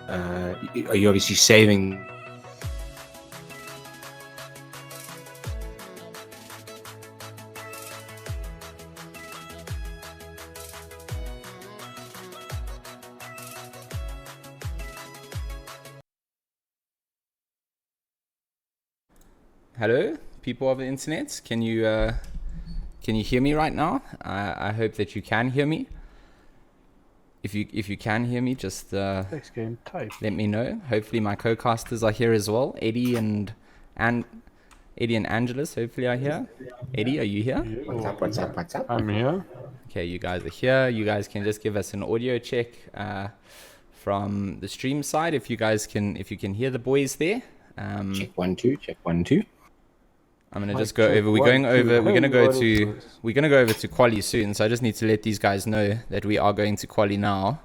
are you obviously saving? Hello, people of the internet. Can you hear me right now? I hope that you can hear me. If you can hear me, just let me know. Hopefully my co-casters are here as well. Eddie and Angelus hopefully are here. Eddie, are you here? What's up? I'm here. Okay, you guys are here. You guys can just give us an audio check from the stream side if you can hear the boys there. Check 1 2. Check 1 2. I'm gonna just go over. We're gonna go over to quali soon. So I just need to let these guys know that we are going to quali now.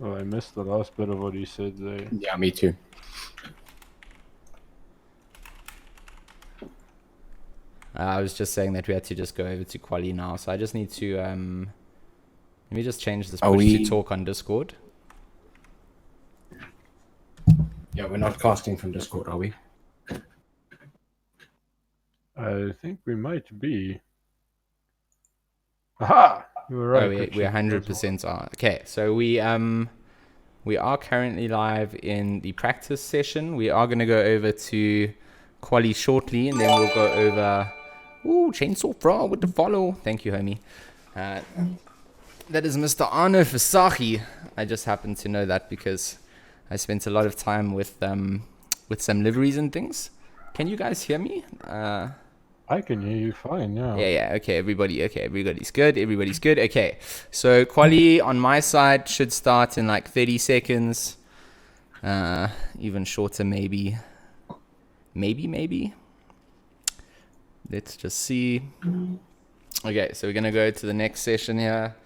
Oh, I missed the last bit of what he said there. Yeah, me too. I was just saying that we had to just go over to quali now. So I just need to let me just change this push to talk on Discord. Yeah, we're not casting from Discord, are we? I think we might be. Aha! You were right. Oh, we 100% are. Okay, so we are currently live in the practice session. We are going to go over to quali shortly, and then we'll go over. Ooh, Chainsaw Frog with the follow. Thank you, homie. That is Mr. Arno Fasahi. I just happened to know that because I spent a lot of time with some liveries and things. Can you guys hear me? I can hear you fine, yeah. Yeah, okay, everybody's good. Okay, so quali on my side should start in like 30 seconds. Even shorter, maybe. Let's just see. Okay, so we're gonna go to the next session here.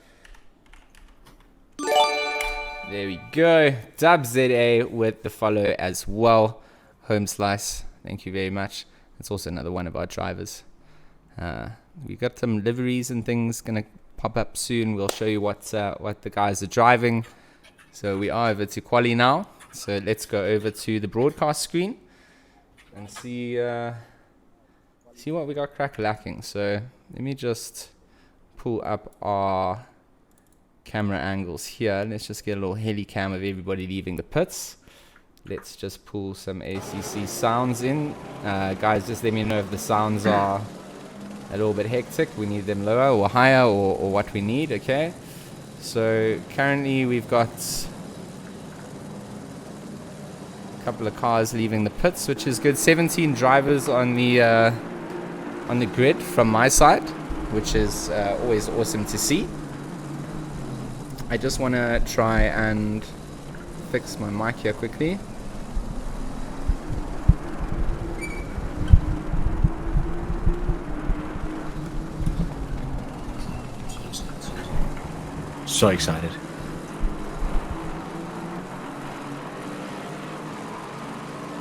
There we go. Dub ZA with the follow as well. Home Slice, thank you very much. It's also another one of our drivers. We got some liveries and things gonna pop up soon. We'll show you what the guys are driving. So we are over to quali now. So let's go over to the broadcast screen and see what we got crack lacking. So let me just pull up our camera angles here. Let's just get a little heli cam of everybody leaving the pits. Let's just pull some ACC sounds in. Guys, just let me know if the sounds are a little bit hectic. We need them lower or higher or what we need, okay? So currently we've got a couple of cars leaving the pits, which is good. 17 drivers on the grid from my side, which is always awesome to see. I just want to try and fix my mic here quickly. So excited.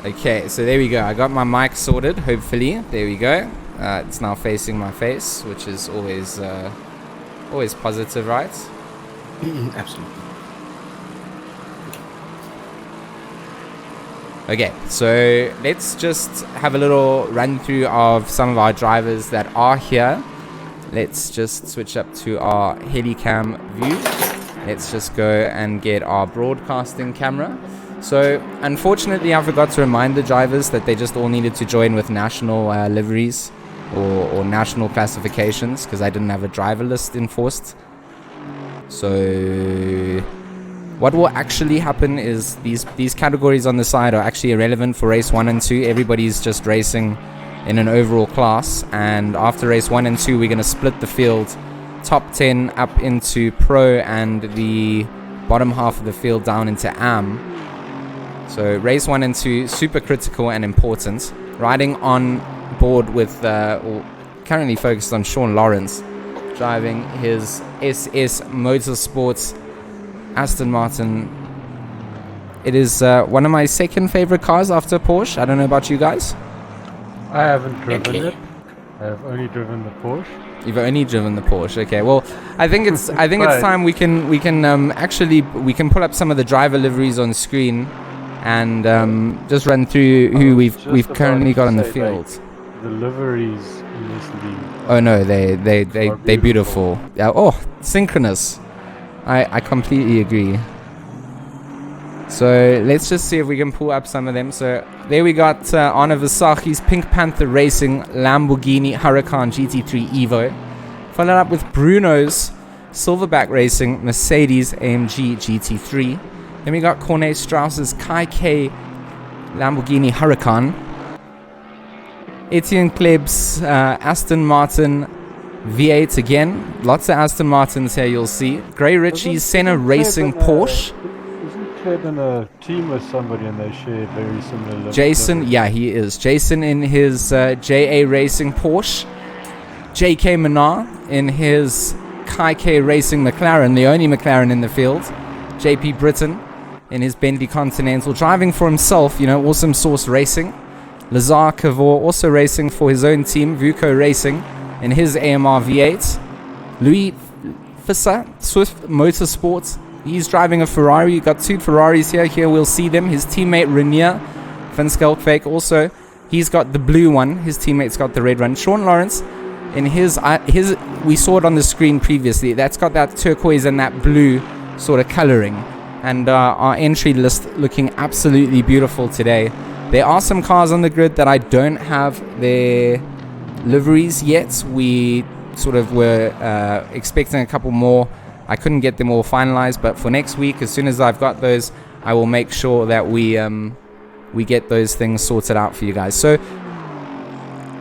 Okay, so there we go. I got my mic sorted, hopefully. There we go. It's now facing my face, which is always positive, right? Absolutely. Okay, so let's just have a little run through of some of our drivers that are here. Let's just switch up to our helicam view. Let's just go and get our broadcasting camera. So unfortunately, I forgot to remind the drivers that they just all needed to join with national liveries or national classifications because I didn't have a driver list enforced. So what will actually happen is these categories on the side are actually irrelevant for race 1 and 2. Everybody's just racing in an overall class, and after race 1 and 2 we're going to split the field top 10 up into pro and the bottom half of the field down into am. So race 1 and 2 super critical and important. Riding on board with currently focused on Sean Lawrence driving his SS Motorsports Aston Martin. It is one of my second favorite cars after Porsche. I don't know about you guys. I haven't driven it. I've only driven the Porsche. You've only driven the Porsche. Okay. Well, I think it's time we can pull up some of the driver liveries on screen, and just run through who we've currently got on the field. The liveries in this league. Oh no, they're beautiful. Oh, synchronous. I completely agree. So let's just see if we can pull up some of them. So there we got Arne Versace's Pink Panther Racing Lamborghini Huracan GT3 Evo. Followed up with Bruno's Silverback Racing Mercedes AMG GT3. Then we got Cornet Strauss's Kai K Lamborghini Huracan. Etienne Kleb's Aston Martin V8 again. Lots of Aston Martins here, you'll see. Gray Ritchie's Senna Racing Porsche. Isn't in a team with somebody and they share very similar Jason, yeah, he is. Jason in his JA Racing Porsche. JK Menard in his Kai K Racing McLaren, the only McLaren in the field. JP Britton in his Bentley Continental, driving for himself, Awesome Source Racing. Lazar Cavor also racing for his own team, Vuko Racing, in his AMR V8. Louis Fisser, Swift Motorsports. He's driving a Ferrari. You've got two Ferraris here. Here we'll see them. His teammate Renier Van Skelkvik also. He's got the blue one. His teammate's got the red one. Sean Lawrence in his we saw it on the screen previously. That's got that turquoise and that blue sort of coloring. And our entry list looking absolutely beautiful today. There are some cars on the grid that I don't have their liveries yet. We sort of were expecting a couple more. I couldn't get them all finalized, but for next week, as soon as I've got those, I will make sure that we get those things sorted out for you guys. So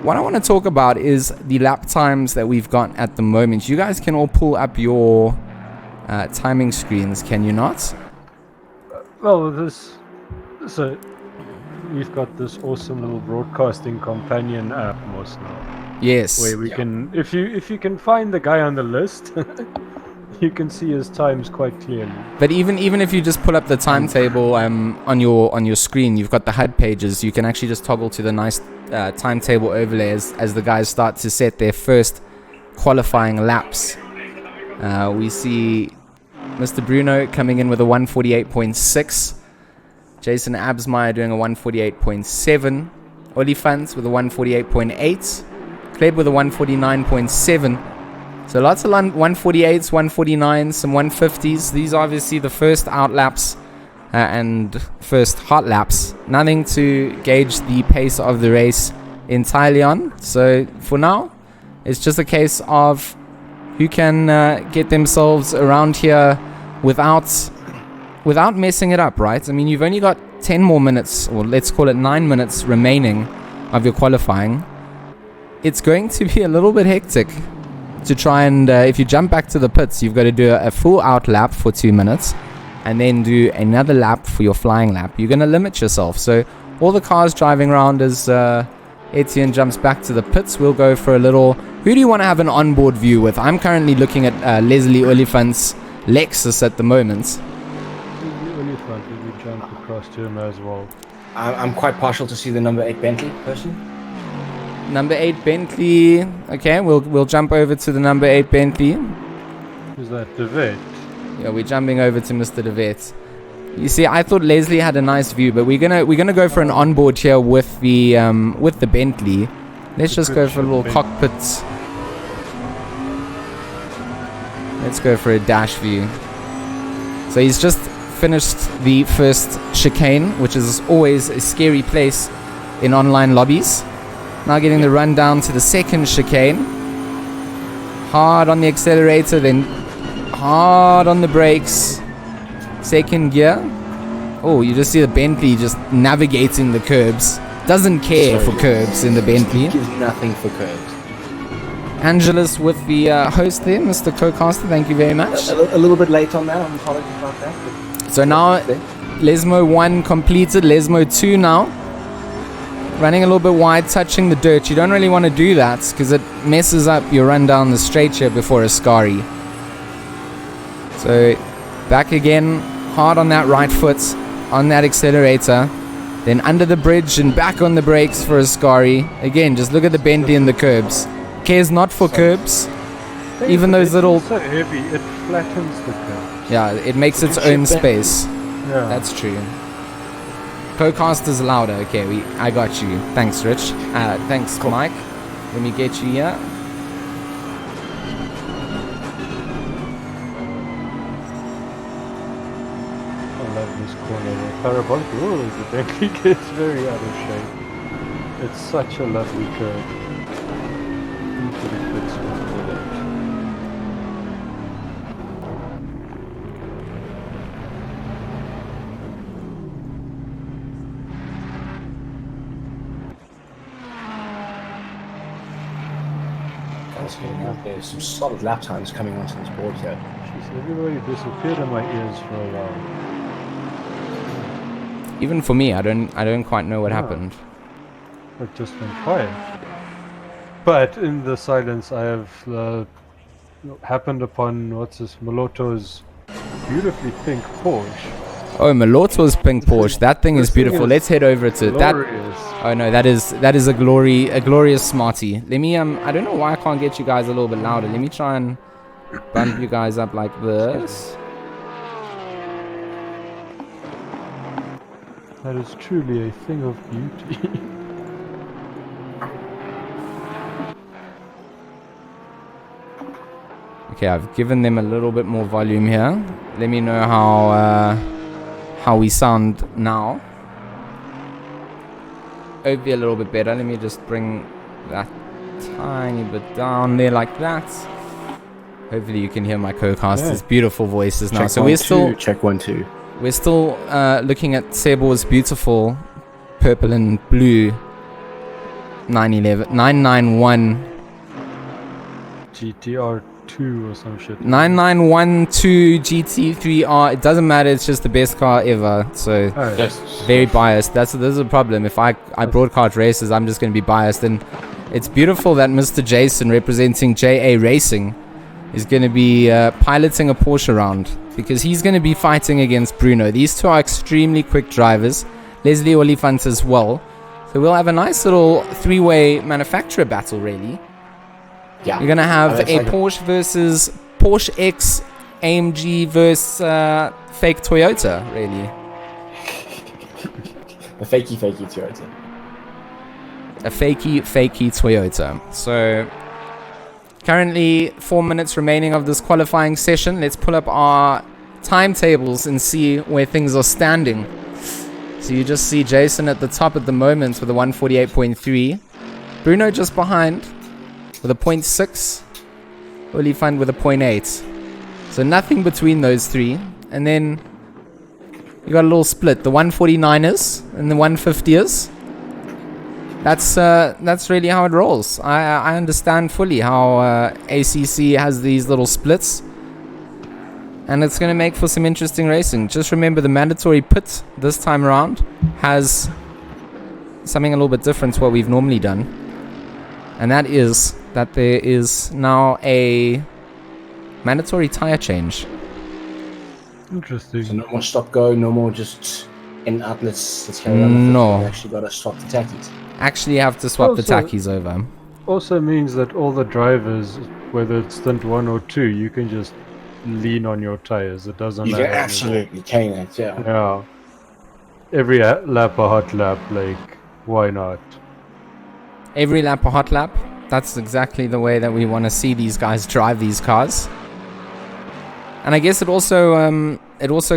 what I want to talk about is the lap times that we've got at the moment. You guys can all pull up your timing screens, can you not? Well, so we've got this awesome little broadcasting companion app, Moss, now. Yes. Where we can, if you can find the guy on the list, you can see his times quite clearly. But even if you just pull up the timetable on your screen, you've got the HUD pages. You can actually just toggle to the nice timetable overlay as the guys start to set their first qualifying laps. We see Mr. Bruno coming in with a 148.6. Jason Absmeyer doing a 148.7. Olifants with a 148.8. Kleb with a 149.7. So lots of 148s, 149s, some 150s. These are obviously the first out laps and first hot laps. Nothing to gauge the pace of the race entirely on. So for now, it's just a case of who can get themselves around here without messing it up, right? I mean, you've only got 10 more minutes, or let's call it 9 minutes remaining of your qualifying. It's going to be a little bit hectic to try and, if you jump back to the pits, you've got to do a full out lap for 2 minutes and then do another lap for your flying lap. You're going to limit yourself. So all the cars driving around as Etienne jumps back to the pits, we'll go for a little... Who do you want to have an onboard view with? I'm currently looking at Leslie Oliphant's Lexus at the moment. Oliphant, we jump across to him as well. I'm quite partial to see the number 8 Bentley person. Number 8 Bentley. Okay, we'll jump over to the number 8 Bentley. Is that De Vet? Yeah, we're jumping over to Mr. De Vet. You see, I thought Leslie had a nice view, but we're gonna go for an onboard here with the Bentley. Let's just go for a little cockpit. Let's go for a dash view. So he's just finished the first chicane, which is always a scary place in online lobbies. Now getting the run down to the second chicane. Hard on the accelerator, then hard on the brakes. Second gear. Oh, you just see the Bentley just navigating the curbs. Doesn't care for curbs in the Bentley. Gives nothing for curbs. Angelus with the host there, Mr. Co-caster. Thank you very much. A little bit late on that. I'm apologies about that. So now, Lesmo 1 completed. Lesmo 2 now. Running a little bit wide, touching the dirt. You don't really want to do that because it messes up your run down the straight here before Ascari. So back again, hard on that right foot, on that accelerator. Then under the bridge and back on the brakes for Ascari. Again, just look at the Bentley and the curbs. Cares not for curbs. Even those little... It's so heavy, it flattens the curve. Yeah, it makes its own space. Yeah. That's true. Co-caster's louder. Okay, I got you. Thanks, Rich. Thanks, Mike. Let me get you here. I love this corner. The parabolic. Oh, the Bentley gets very out of shape. It's such a lovely curve. Into the pits with it. There's some solid lap times coming onto this board here. Jeez, everybody disappeared in my ears for a while. Even for me, I don't quite know what happened. It just went quiet. But in the silence, I have happened upon what's this Moloto's beautifully pink Porsche. Oh, Malorto's pink Porsche. That thing is beautiful. Let's head over to that. Glorious. Oh no, that is a glorious smarty. Let me I don't know why I can't get you guys a little bit louder. Let me try and bump you guys up like this. That is truly a thing of beauty. Okay, I've given them a little bit more volume here. Let me know how we sound now. Hopefully a little bit better. Let me just bring that tiny bit down there like that. Hopefully you can hear my co-caster's beautiful voices now. Check so one, we're still two. Check 1 2. we're still looking at Sebor's beautiful purple and blue 991 GTR2 or some shit. 9912 GT3R. It doesn't matter. It's just the best car ever. So very biased. This is a problem. If I broadcast races, I'm just going to be biased. And it's beautiful that Mr. Jason, representing JA Racing, is going to be piloting a Porsche around, because he's going to be fighting against Bruno. These two are extremely quick drivers. Leslie Oliphant as well. So we'll have a nice little three-way manufacturer battle, really. Yeah. You're going to have that's a like Porsche versus Porsche X, AMG versus fake Toyota, really. A fakey Toyota. A fakey Toyota. So currently 4 minutes remaining of this qualifying session. Let's pull up our timetables and see where things are standing. So you just see Jason at the top at the moment with a 148.3. Bruno just behind with a 0.6. Oliphant with a 0.8. So nothing between those three. And then you got a little split. The 149ers and the 150ers. That's really how it rolls. I understand fully how ACC has these little splits. And it's going to make for some interesting racing. Just remember, the mandatory pit this time around has something a little bit different to what we've normally done. And that is that there is now a mandatory tire change. Interesting. So no more stop go, no more just in outlets. Let's carry on. No. We actually got to swap the tackies. Actually have to swap the Also- tackies over. Also means that all the drivers, whether it's stint 1 or 2, you can just lean on your tires. It doesn't You matter. can absolutely cane it, yeah. Yeah. Every lap a hot lap, like, why not? Every lap a hot lap. That's exactly the way that we want to see these guys drive these cars. And I guess it also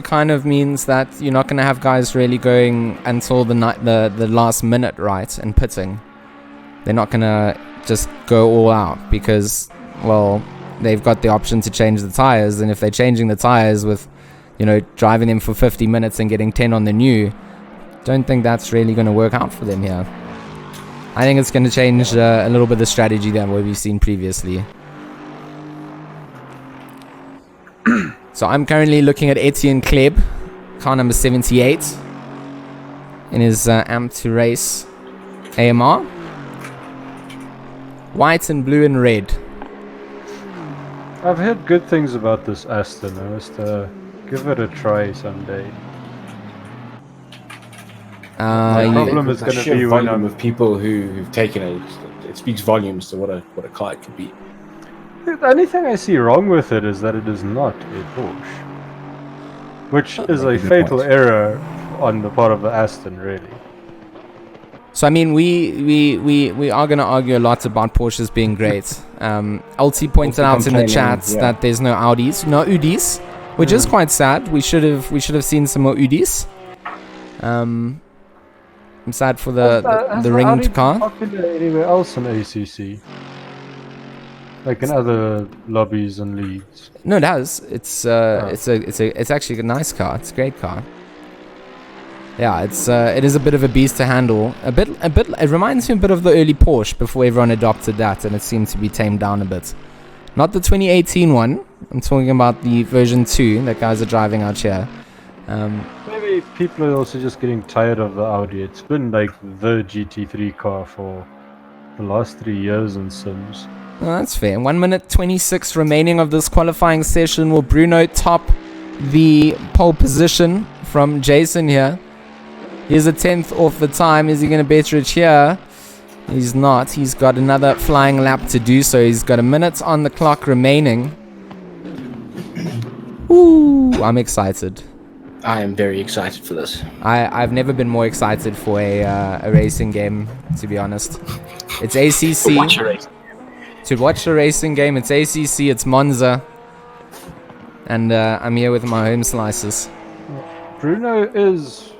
kind of means that you're not going to have guys really going until the last minute, right, and pitting. They're not going to just go all out because, well, they've got the option to change the tires, and if they're changing the tires with, driving them for 50 minutes and getting 10 on the new, don't think that's really going to work out for them here. I think it's going to change a little bit the strategy than what we've seen previously. So I'm currently looking at Etienne Kleb, car number 78, in his Amp to Race AMR. White and blue and red. I've heard good things about this Aston. I must give it a try someday. The problem is going to sheer be when volume I'm. of people who've taken it. It speaks volumes to what a car it could be. The only thing I see wrong with it is that it is not a Porsche, which is a That's a good fatal point. error on the part of the Aston, really. So I mean, we are going to argue a lot about Porsches being great. LT pointed Also out in the complaining, chat yeah. that there's no Audis, no Udis, which is quite sad. We should have seen some more Udis. I'm sad for the ringed Audi car. popular anywhere else in ACC? Like in other lobbies and leagues? No, it has. It's actually a nice car. It's a great car. Yeah, it is a bit of a beast to handle. A bit. It reminds me a bit of the early Porsche before everyone adopted that, and it seemed to be tamed down a bit. Not the 2018 one. I'm talking about the version 2 that guys are driving out here. Maybe people are also just getting tired of the Audi. It's been like the GT3 car for the last 3 years in Sims. Oh, that's fair. 1 minute 26 remaining of this qualifying session. Will Bruno top the pole position from Jason here? He's a 10th off the time. Is he going to better it here? He's not. He's got another flying lap to do so. He's got a minute on the clock remaining. Ooh, I'm excited. I am very excited for this. I've never been more excited for a racing game, to be honest. It's ACC. Watch a race. To watch a racing game, it's ACC, it's Monza. And I'm here with my home slices. Bruno is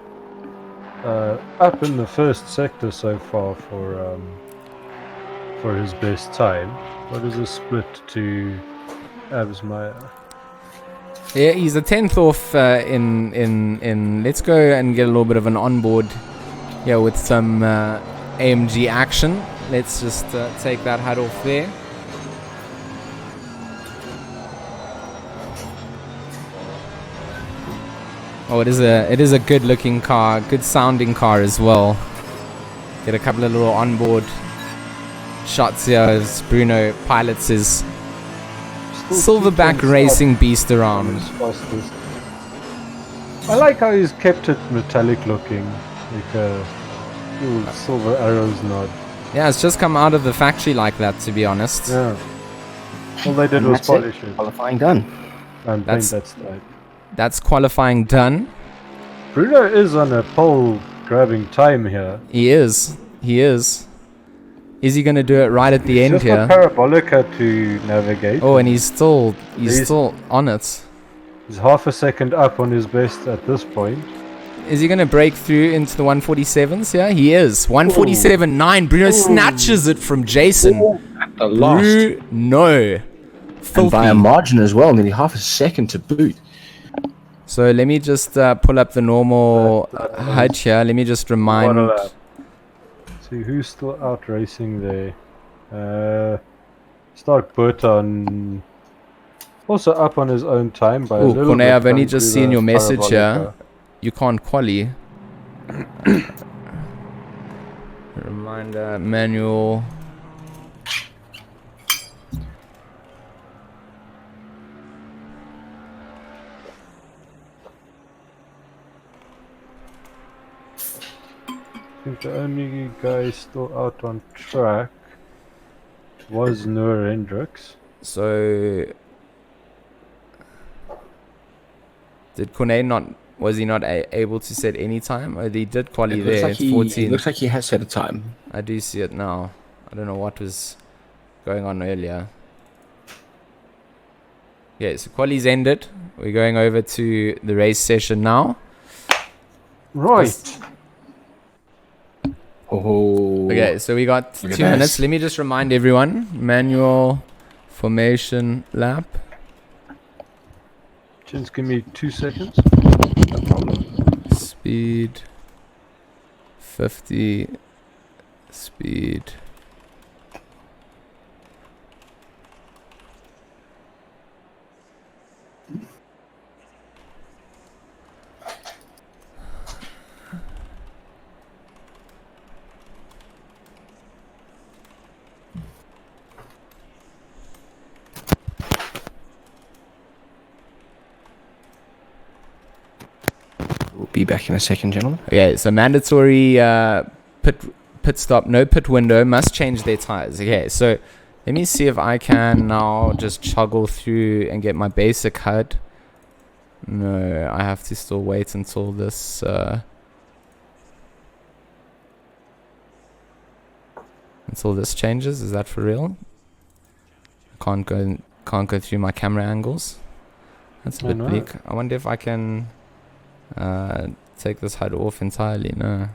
up in the first sector so far for his best time. What is a split to Absmeyer? Yeah, he's a 10th off in let's go and get a little bit of an onboard here with some AMG action. Let's just take that hat off there. Oh, it is a good looking car, good sounding car as well. Get a couple of little onboard shots here as Bruno pilots his silverback racing beast around. I like how he's kept it metallic looking, like a little silver arrows nod. Yeah, it's just come out of the factory like that, to be honest. Yeah. All they did And was that's polish it Qualifying done. and paint That's- that stripe. That's qualifying done. Bruno is on a pole grabbing time here. He is. Is he going to do it right at the end Just here? got Parabolica to navigate. Oh, and he's still He's- on it. He's half a second up on his best at this point. Is he going to break through into the 147s here? He is. 147.9. Bruno snatches it from Jason. At the last. Bruno. And by a Filthy. margin as well, nearly half a second to boot. So let me just pull up the normal HUD here. Let me just remind. What a lap. See who's still out racing there. Stark Burton also up on his own time by a Oh, little Corne, bit. I've only gone just through seen the your message here. Parabolica. You can't quali. Reminder, manual. I think the only guy still out on track was Noor Hendricks. So, did Corne not? Was he not able to set any time? Or he did quali It looks there. like It's 14. It looks like he has set a time. I do see it now. I don't know what was going on earlier. Yeah, so quali's ended. We're going over to the race session now. Right. Oh. Okay, so we got Look at 2 minutes. this. Let me just remind everyone. Manual formation lap. Just give me 2 seconds. Speed 50. Speed. Be back in a second, gentlemen. Okay, so mandatory pit stop, no pit window, must change their tires. Okay, so let me see if I can now just toggle through and get my basic HUD. No, I have to still wait until this changes. Is that for real? Can't go through my camera angles. That's a bit bleak. I wonder if I can take this HUD off entirely. No.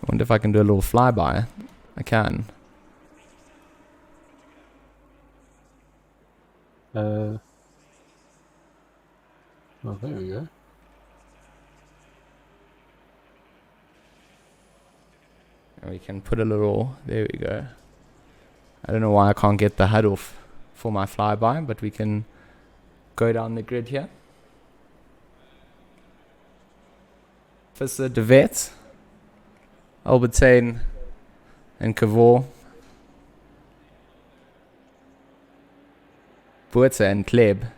I wonder if I can do a little flyby. I can. Oh, there we go. And we can put a little... There we go. I don't know why I can't get the HUD off for my flyby, but we can go down the grid here. Visser, De Wet, Albertine, and Cavor. Buerta and Kleb.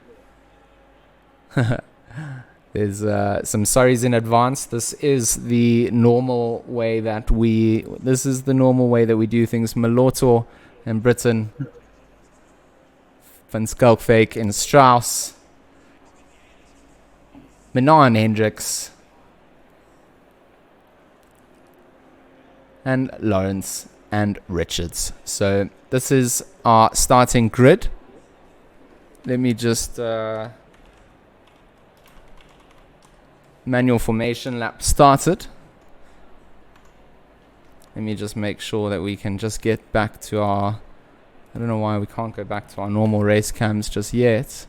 There's some sorries in advance. This is the normal way that we do things. Malotto in Britain, Van Skalkvik in Strauss, Menon Hendricks, and Lawrence and Richards. So this is our starting grid. Let me just manual formation lap started. Let me just make sure that we can just get back to our... I don't know why we can't go back to our normal race cams just yet.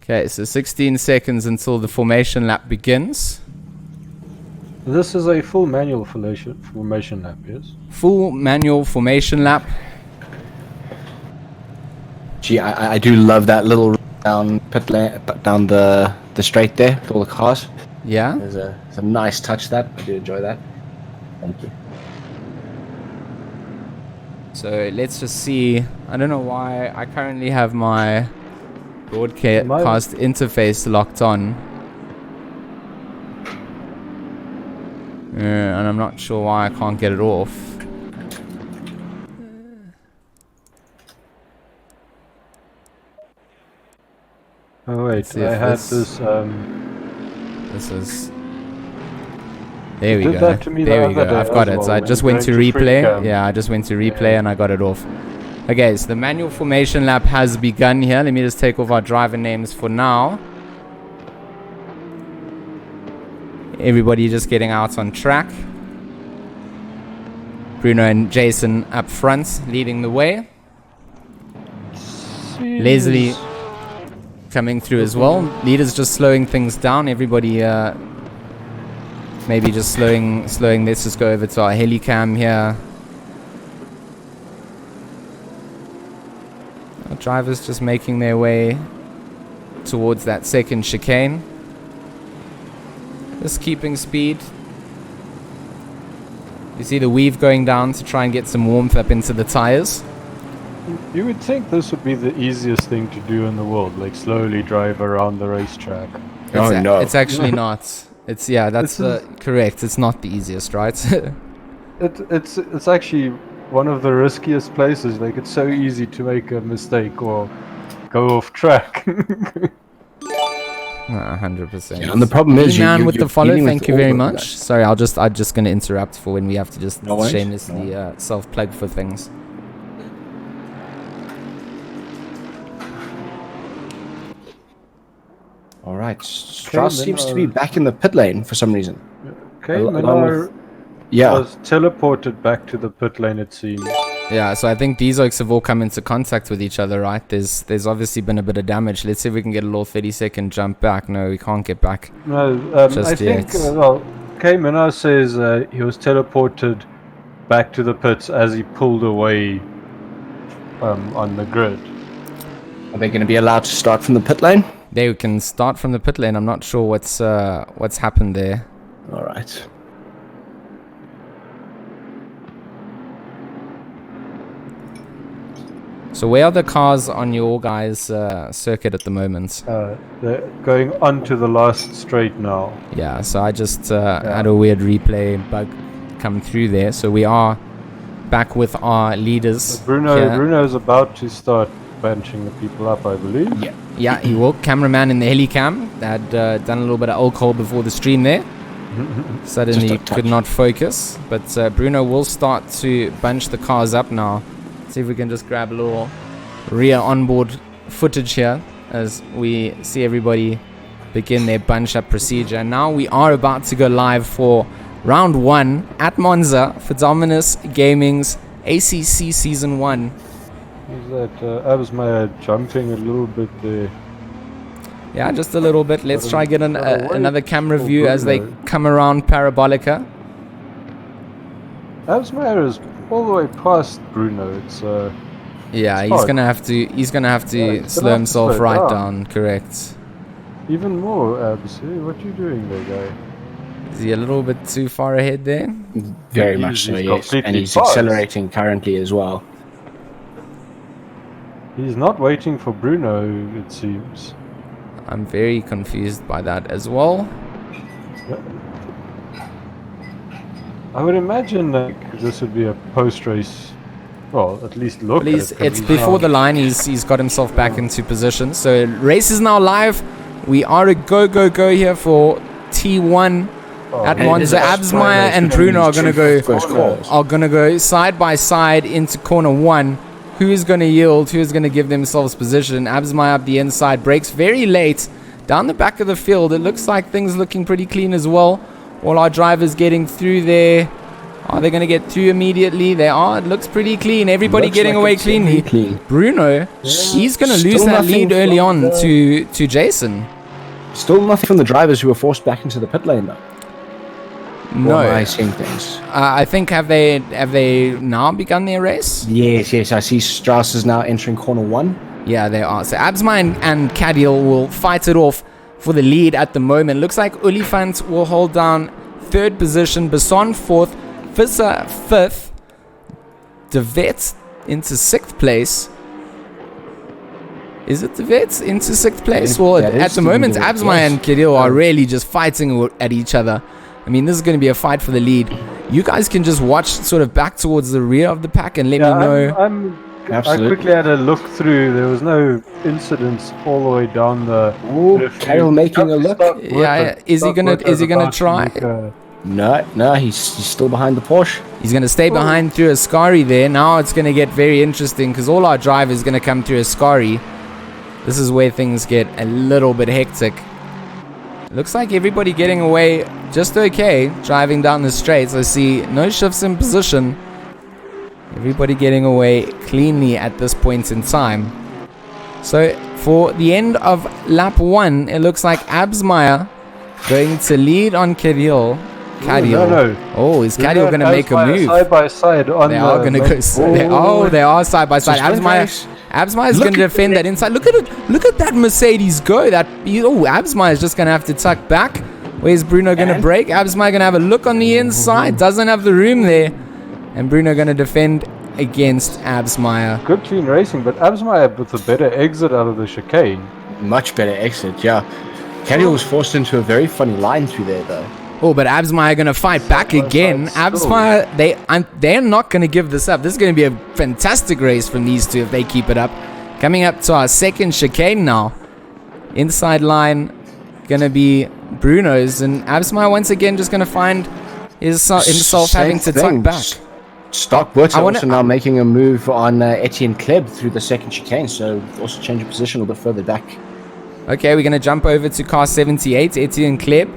Okay, so 16 seconds until the formation lap begins. This is a full manual formation lap, yes? Full manual formation lap. Gee, I do love that little down pit lane, down the straight there with all the cars. Yeah. It's a nice touch. That I do enjoy that. Thank you. So let's just see. I don't know why I currently have my broadcast interface locked on, and I'm not sure why I can't get it off. Oh wait, I had this. This is. There we did go. that to me the There we other go. day I've got as it. well So I when just went to going to replay. Freecam. Yeah, I just went to replay and I got it off. Okay, so the manual formation lap has begun here. Let me just take off our driver names for now. Everybody just getting out on track. Bruno and Jason up front, leading the way. Leslie coming through as well. Leaders just slowing things down. Everybody maybe just slowing. Let's just go over to our helicam here. Our drivers just making their way towards that second chicane. Just keeping speed. You see the weave going down to try and get some warmth up into the tires. You would think this would be the easiest thing to do in the world, like slowly drive around the racetrack. No. It's actually not. It's correct. It's not the easiest, right? It's actually one of the riskiest places. Like, it's so easy to make a mistake or go off track. 100%. Yeah, and the problem is, man with you're the follow. dealing Thank with you all very of much. that. Sorry, I'm just gonna interrupt for when we have to just No worries. shamelessly self-plug for things. All right. Strauss then, seems to be back in the pit lane for some reason. Okay, Along Minar with- Yeah. was teleported back to the pit lane, it seems. Yeah, so I think these oaks have all come into contact with each other, right? There's obviously been a bit of damage. Let's see if we can get a little 30-second jump back. No, we can't get back. No, Just I think, yet. Minar says he was teleported back to the pits as he pulled away on the grid. Are they going to be allowed to start from the pit lane? They can start from the pit lane. I'm not sure what's happened there. All right. So where are the cars on your guys' circuit at the moment? They're going onto the last straight now. Yeah, so I just had a weird replay bug come through there. So we are back with our leaders. Bruno's about to start benching the people up, I believe. Yeah, he will. Cameraman in the helicam had done a little bit of alcohol before the stream there. Suddenly could not focus. But Bruno will start to bunch the cars up now. See if we can just grab a little rear onboard footage here as we see everybody begin their bunch up procedure. And now we are about to go live for round 1 at Monza for Dominus Gaming's ACC Season 1. Is that Absmeyer jumping a little bit there? Yeah, just a little bit. Let's try get another camera view as they come around Parabolica. Absmeyer is all the way past Bruno. It's yeah, it's he's hard. gonna have to slow himself right down. Correct. Even more, Abs. What you doing there, guy? Is he a little bit too far ahead there? Very much so, he's yes. And completely he's fast. accelerating currently as well. He's not waiting for Bruno, it seems. I'm very confused by that as well. I would imagine this would be a post-race. Well, at least look. But it's before the line. He's got himself back into position. So race is now live. We are a go here for T1 at Monza. Absmeyer and Bruno are gonna go side by side into corner 1. Who is going to yield? Who is going to give themselves position? Absmeyer up the inside. Brakes very late. Down the back of the field. It looks like things looking pretty clean as well. All our drivers getting through there. Are they going to get through immediately? They are. It looks pretty clean. Everybody getting away cleanly. Bruno, he's going to lose that lead early on to Jason. Still nothing from the drivers who were forced back into the pit lane though. No. Or am I seeing things? I think have they now begun their race? Yes. I see Strauss is now entering corner 1. Yeah, they are. So Absmeyer and Cadiel will fight it off for the lead at the moment. Looks like Olifant will hold down 3rd position, Besson 4th, Visser 5th, De Vet into 6th place. Is it De Vet into 6th place? Well, at the moment, Absmeyer and Cadiel are really just fighting at each other. I mean, this is going to be a fight for the lead. You guys can just watch sort of back towards the rear of the pack and let me know. I quickly had a look through. There was no incidents all the way down the. Carol making a look. Yeah, is he gonna try? No, he's still behind the Porsche. He's gonna stay behind through Ascari there. Now it's gonna get very interesting because all our drivers gonna come through Ascari. This is where things get a little bit hectic. Looks like everybody getting away just okay, driving down the straights. I see no shifts in position. Everybody getting away cleanly at this point in time. So for the end of lap 1, it looks like Absmeyer going to lead on Cadiel. No. Oh, is Cadiel going to make a move? Side by side on they are going to go. They are side by side. Absmeyer is going to defend that inside. Look at that Mercedes go. Absmeyer is just going to have to tuck back. Where's Bruno going to brake? Absmeyer going to have a look on the inside. Doesn't have the room there. And Bruno going to defend against Absmeyer. Good clean racing, but Absmeyer with a better exit out of the chicane. Much better exit, yeah. Cadiel was forced into a very funny line through there, though. Oh, but Absmeyer going to fight back again. Absmeyer, they're not going to give this up. This is going to be a fantastic race from these two if they keep it up. Coming up to our second chicane now. Inside line going to be Bruno's. And Absmeyer once again just going to find himself having to tuck back. Stock Butter also now making a move on Etienne Kleb through the second chicane. So also change of position a little bit further back. Okay, we're going to jump over to car 78, Etienne Kleb.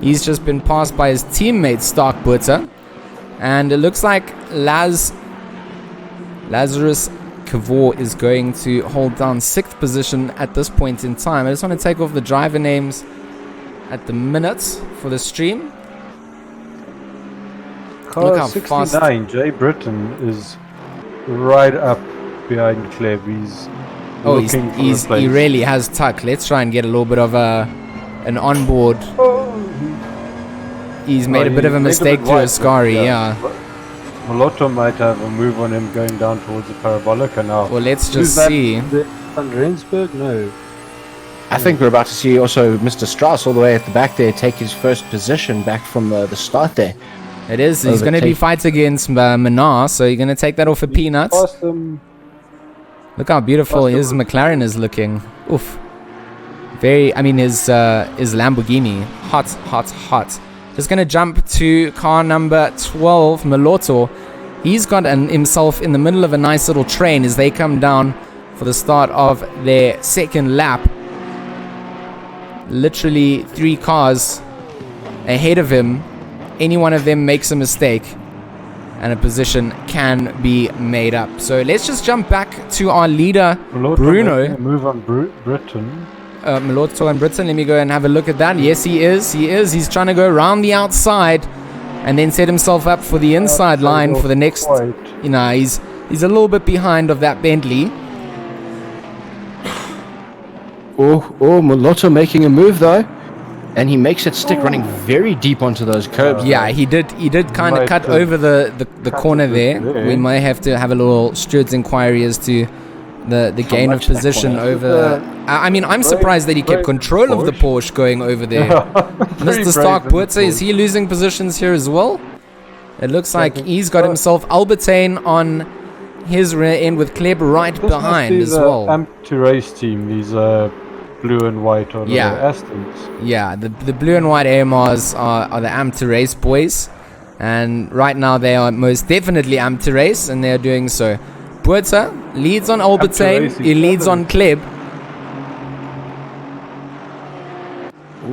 He's just been passed by his teammate, Stark Butter. And it looks like Lazarus Kavor is going to hold down 6th position at this point in time. I just want to take off the driver names at the minute for the stream. Car 69, Jay Britton is right up behind Kleb. He really has tuck. Let's try and get a little bit of an onboard. He's made a bit of a mistake to Ascari, yeah. Malotto might have a move on him going down towards the Parabolica now. Well, let's Who's just that? see. Van Rensburg? No. I think we're about to see also Mr. Strauss all the way at the back there take his first position back from the start there. It is. He's going to be fighting against Manar, so you're going to take that off for peanuts. Past him. Look how beautiful his McLaren is looking. Oof. Very, I mean, his Lamborghini. Hot, hot, hot. Just going to jump to car number 12, Malotto. He's got himself in the middle of a nice little train as they come down for the start of their second lap. Literally 3 cars ahead of him. Any one of them makes a mistake and a position can be made up. So let's just jump back to our leader, Malotto Bruno. move on Britain. Malotto and Britain. Let me go and have a look at that. Yes, he is. He's trying to go around the outside and then set himself up for the inside line for the next. You know, he's a little bit behind of that Bentley. Malotto making a move though, and he makes it stick, running very deep onto those curbs. Yeah, he did kind of cut over the corner there. We may have to have a little steward's inquiry as to the gain of position over. I mean, I'm surprised that he kept control of the Porsche going over there. Mr. Stark-Buerter, is he losing positions here as well? It looks like he's got himself Albertine on his rear end with Kleb right behind as well. Empty race team, these blue and white or Astons. Yeah, the blue and white AMRs are the Am2 Race boys, and right now they are most definitely Am2 Race, and they're doing so. Buerter leads on Albertine, he leads on Kleb.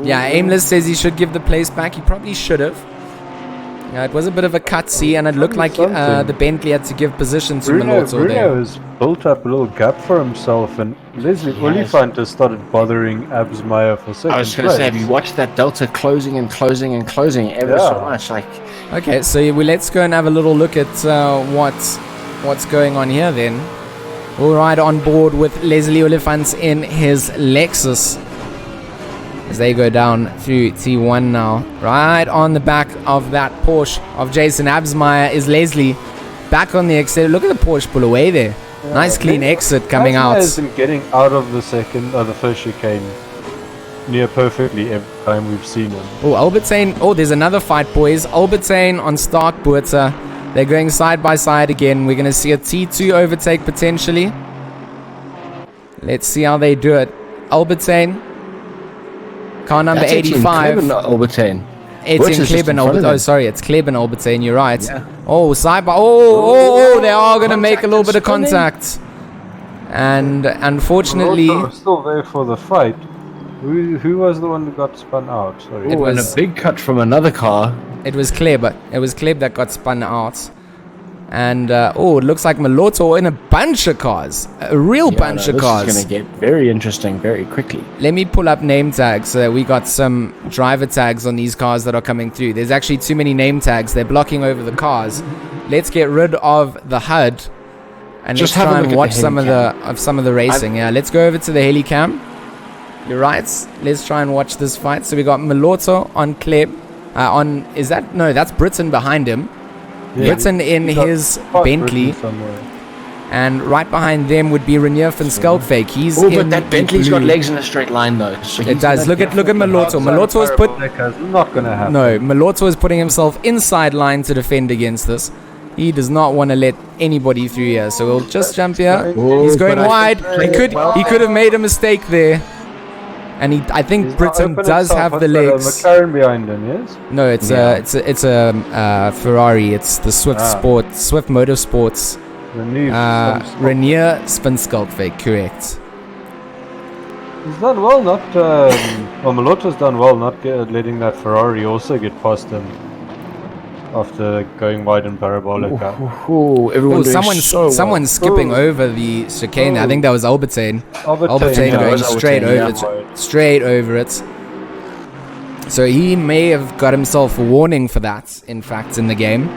Yeah, Aimless says he should give the place back. He probably should have. Yeah, it was a bit of a cutsy, and it looked like the Bentley had to give position to Malotto there. Bruno has built up a little gap for himself, and Leslie Oliphant has started bothering Absmeyer for second. I was going to say, have you watched that Delta closing and closing and closing ever so much? Like, okay, so let's go and have a little look at what's going on here then. We'll ride on board with Leslie Oliphant in his Lexus as they go down through T1 now. Right on the back of that Porsche of Jason Absmeyer is Leslie back on the exit. Look at the Porsche pull away there. Nice clean exit coming out. Isn't getting out of the second or the first chicane near perfectly every time we've seen him. Oh, Albertine. Oh, there's another fight, boys. Albertine on Stark-Buerter. They're going side by side again. We're going to see a T2 overtake potentially. Let's see how they do it. Albertine. Car number 85. Albertine. Etienne Kleben Albertine. Oh, sorry, it's Kleben Albertine. You're right. Yeah. Oh, side by. Oh, they are going to make a little bit of contact. And unfortunately, still there for the fight. Who was the one who got spun out? Sorry. It was a big cut from another car. It was Kleb. It was Kleb that got spun out. And, it looks like Malotto in a bunch of cars. A real bunch of cars. This is going to get very interesting very quickly. Let me pull up name tags so that we got some driver tags on these cars that are coming through. There's actually too many name tags. They're blocking over the cars. Let's get rid of the HUD. And just let's try and watch some of the racing. Yeah, let's go over to the Helicam. You're right. Let's try and watch this fight. So we got Malotto on Kleb. That's Britain behind him. Yeah, Britain in his Bentley. And right behind them would be Renier van Skeltfake. He's in but that Bentley's got legs in a straight line though. So it does. Look at Malotto. Malotto has put not gonna happen. No, Malotto is putting himself inside line to defend against this. He does not want to let anybody through here. So we'll just jump here. He's going wide. He could have made a mistake there. And I think Britain does have the legs. McLaren behind him, yes? No, it's a Ferrari. It's the Swift Motorsports. Renier van Skeltfake, correct. He's done well not... Malotto's done well not letting that Ferrari also get past him after going wide in Parabolica. Someone's skipping over the chicane. I think that was Albertine. Albertine going straight over it. So he may have got himself a warning for that, in fact, in the game.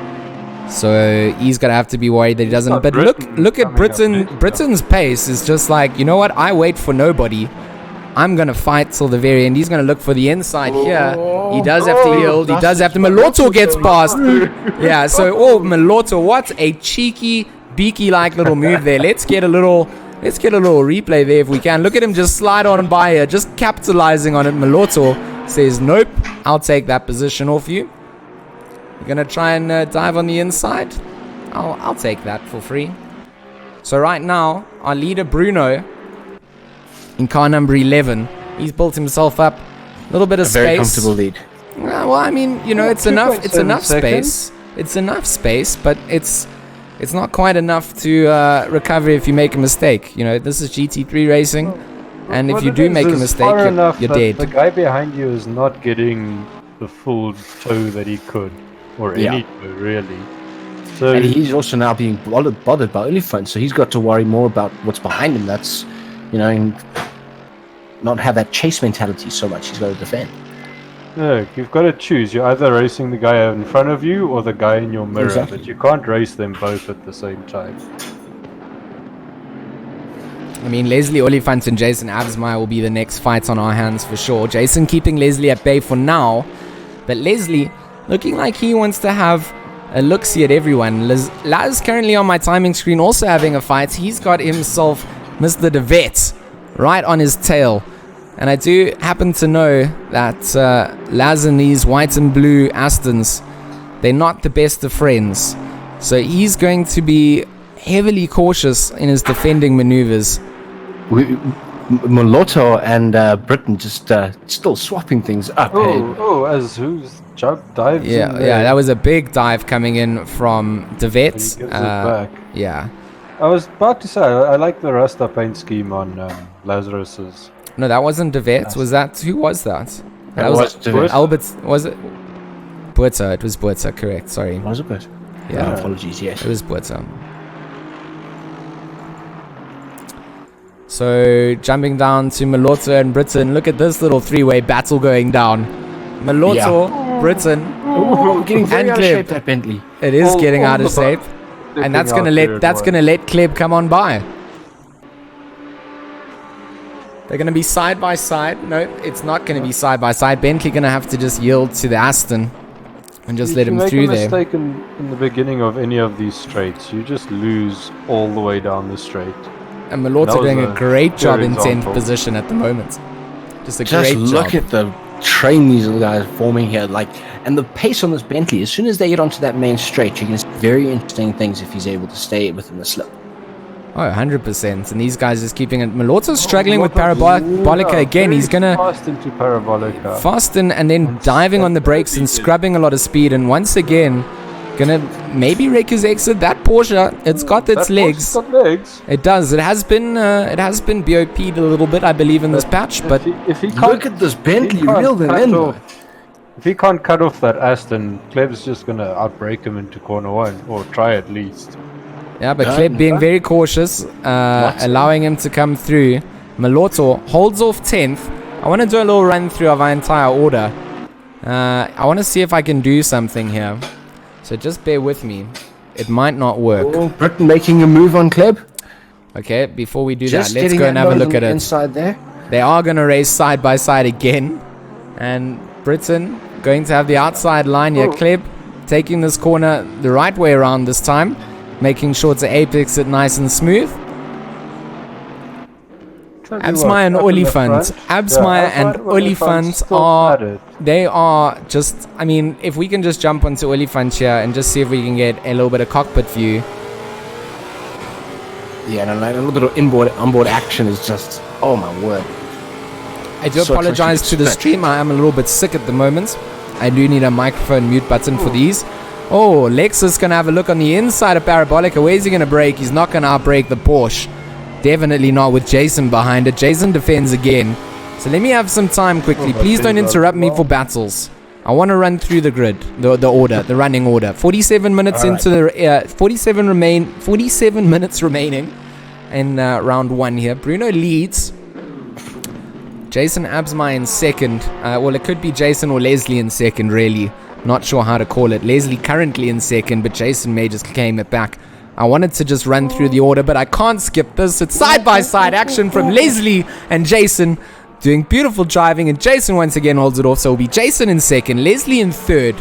So he's going to have to be worried that he doesn't. But look at Britain. Britain's pace is just like, you know what? I wait for nobody. I'm going to fight till the very end. He's going to look for the inside here. He does have to yield. He does have to. Malorto gets past. Yeah, so, Malorto, what a cheeky, beaky-like little move there. Let's get a little replay there if we can. Look at him just slide on by here, just capitalizing on it. Malorto says, nope, I'll take that position off you. You're going to try and dive on the inside? I'll take that for free. So right now, our leader Bruno, in car number 11, he's built himself up a little bit of space. Very comfortable lead. Well, I mean, you know, it's enough. It's enough space. It's enough space, but it's not quite enough to recover if you make a mistake. You know, this is GT3 racing, and if you do make a mistake, you're dead. The guy behind you is not getting the full tow that he could, or any tow really. So, and he's also now being bothered by Oliphant, so he's got to worry more about what's behind him. That's, you know, and not have that chase mentality so much. He's got to defend. No, you've got to choose. You're either racing the guy in front of you or the guy in your mirror, Exactly. but you can't race them both at the same time. I mean, Leslie Oliphant and Jason Absmeyer will be the next fight on our hands for sure. Jason keeping Leslie at bay for now, but Leslie looking like he wants to have a look-see at everyone. Laz currently on my timing screen also having a fight. He's got himself Mr. De Vet right on his tail. And I do happen to know that Laz and these white and blue Astons, they're not the best of friends. So he's going to be heavily cautious in his defending maneuvers. Malorto and Britain just still swapping things up. As who's jump dives? Yeah, that was a big dive coming in from De Vet. He gives it back. Yeah. I was about to say, I like the Rasta paint scheme on Lazarus's. No, that wasn't De Vet. Was that? Who was that? That was De Vet. Albert, was it? Buerta. It was Buerta, correct. Sorry. Was it Buerta? Yeah. Apologies, yes. It was Buerta. So, jumping down to Malorto and Britain. Look at this little three-way battle going down. Malorto, Britain, Getting very and out of shape, Kleb. that Bentley. It is getting out of shape. And that's gonna let Kleb come on by. They're gonna be side by side. No, it's not gonna be side by side. Bentley gonna have to just yield to the Aston and just let him through there. If you make a mistake in the beginning of any of these straights, you just lose all the way down the straight. And Malorto doing a great job in 10th example. position at the moment. Just a Just great look job. at the train these little guys are forming here, and the pace on this Bentley. As soon as they get onto that main straight, you're going to see very interesting things if he's able to stay within the slip. Oh, 100%. And these guys just keeping it. Malorto's struggling with Parabolica again. He's going to fast into Parabolica. fasten and then diving on the brakes and scrubbing a lot of speed. And once again, going to maybe wreck his exit. That Porsche, it's got its legs. Got legs. It does. It has been BOP'd a little bit, I believe, in this patch. But if he can't, Look at this Bentley he can't reeled them cut in. off- if he can't cut off that Aston, Kleb's just going to outbrake him into corner one, or try at least. yeah, but Kleb being very cautious, allowing him to come through. Malorto holds off 10th. I want to do a little run through of our entire order. I want to see if I can do something here. So just bear with me. It might not work. Oh, Britain making a move on Kleb. Okay, before we do Just that, let's getting go and that have a nose look on at the it. inside there. They are going to race side by side again. And Britain going to have the outside line here. Kleb taking this corner the right way around this time. Making sure to apex it nice and smooth. Absmeyer and Oliphant. Absmeyer and Oliphant are... They are just... I mean, if we can just jump onto Oliphant here and just see if we can get a little bit of cockpit view. Yeah, and a little bit of onboard action is just... Oh, my word. I do So apologize to the stretch. stream. I am a little bit sick at the moment. I do need a microphone mute button for these. Oh, Lexus going to have a look on the inside of Parabolica. Where's he going to brake? He's not going to outbrake the Porsche. Definitely not with Jason behind it. Jason defends again. So let me have some time quickly. Please don't interrupt me for battles. I want to run through the grid, the order, the running order. 47 minutes into the 47 minutes remaining in round one here. Bruno leads. Jason Absmeyer in second. Well, it could be Jason or Leslie in second, really. Not sure how to call it. Leslie currently in second, but Jason may just claim it back. I wanted to just run through the order, but I can't skip this. It's side-by-side action from Leslie and Jason doing beautiful driving, and Jason once again holds it off. So it'll be Jason in second, Leslie in third,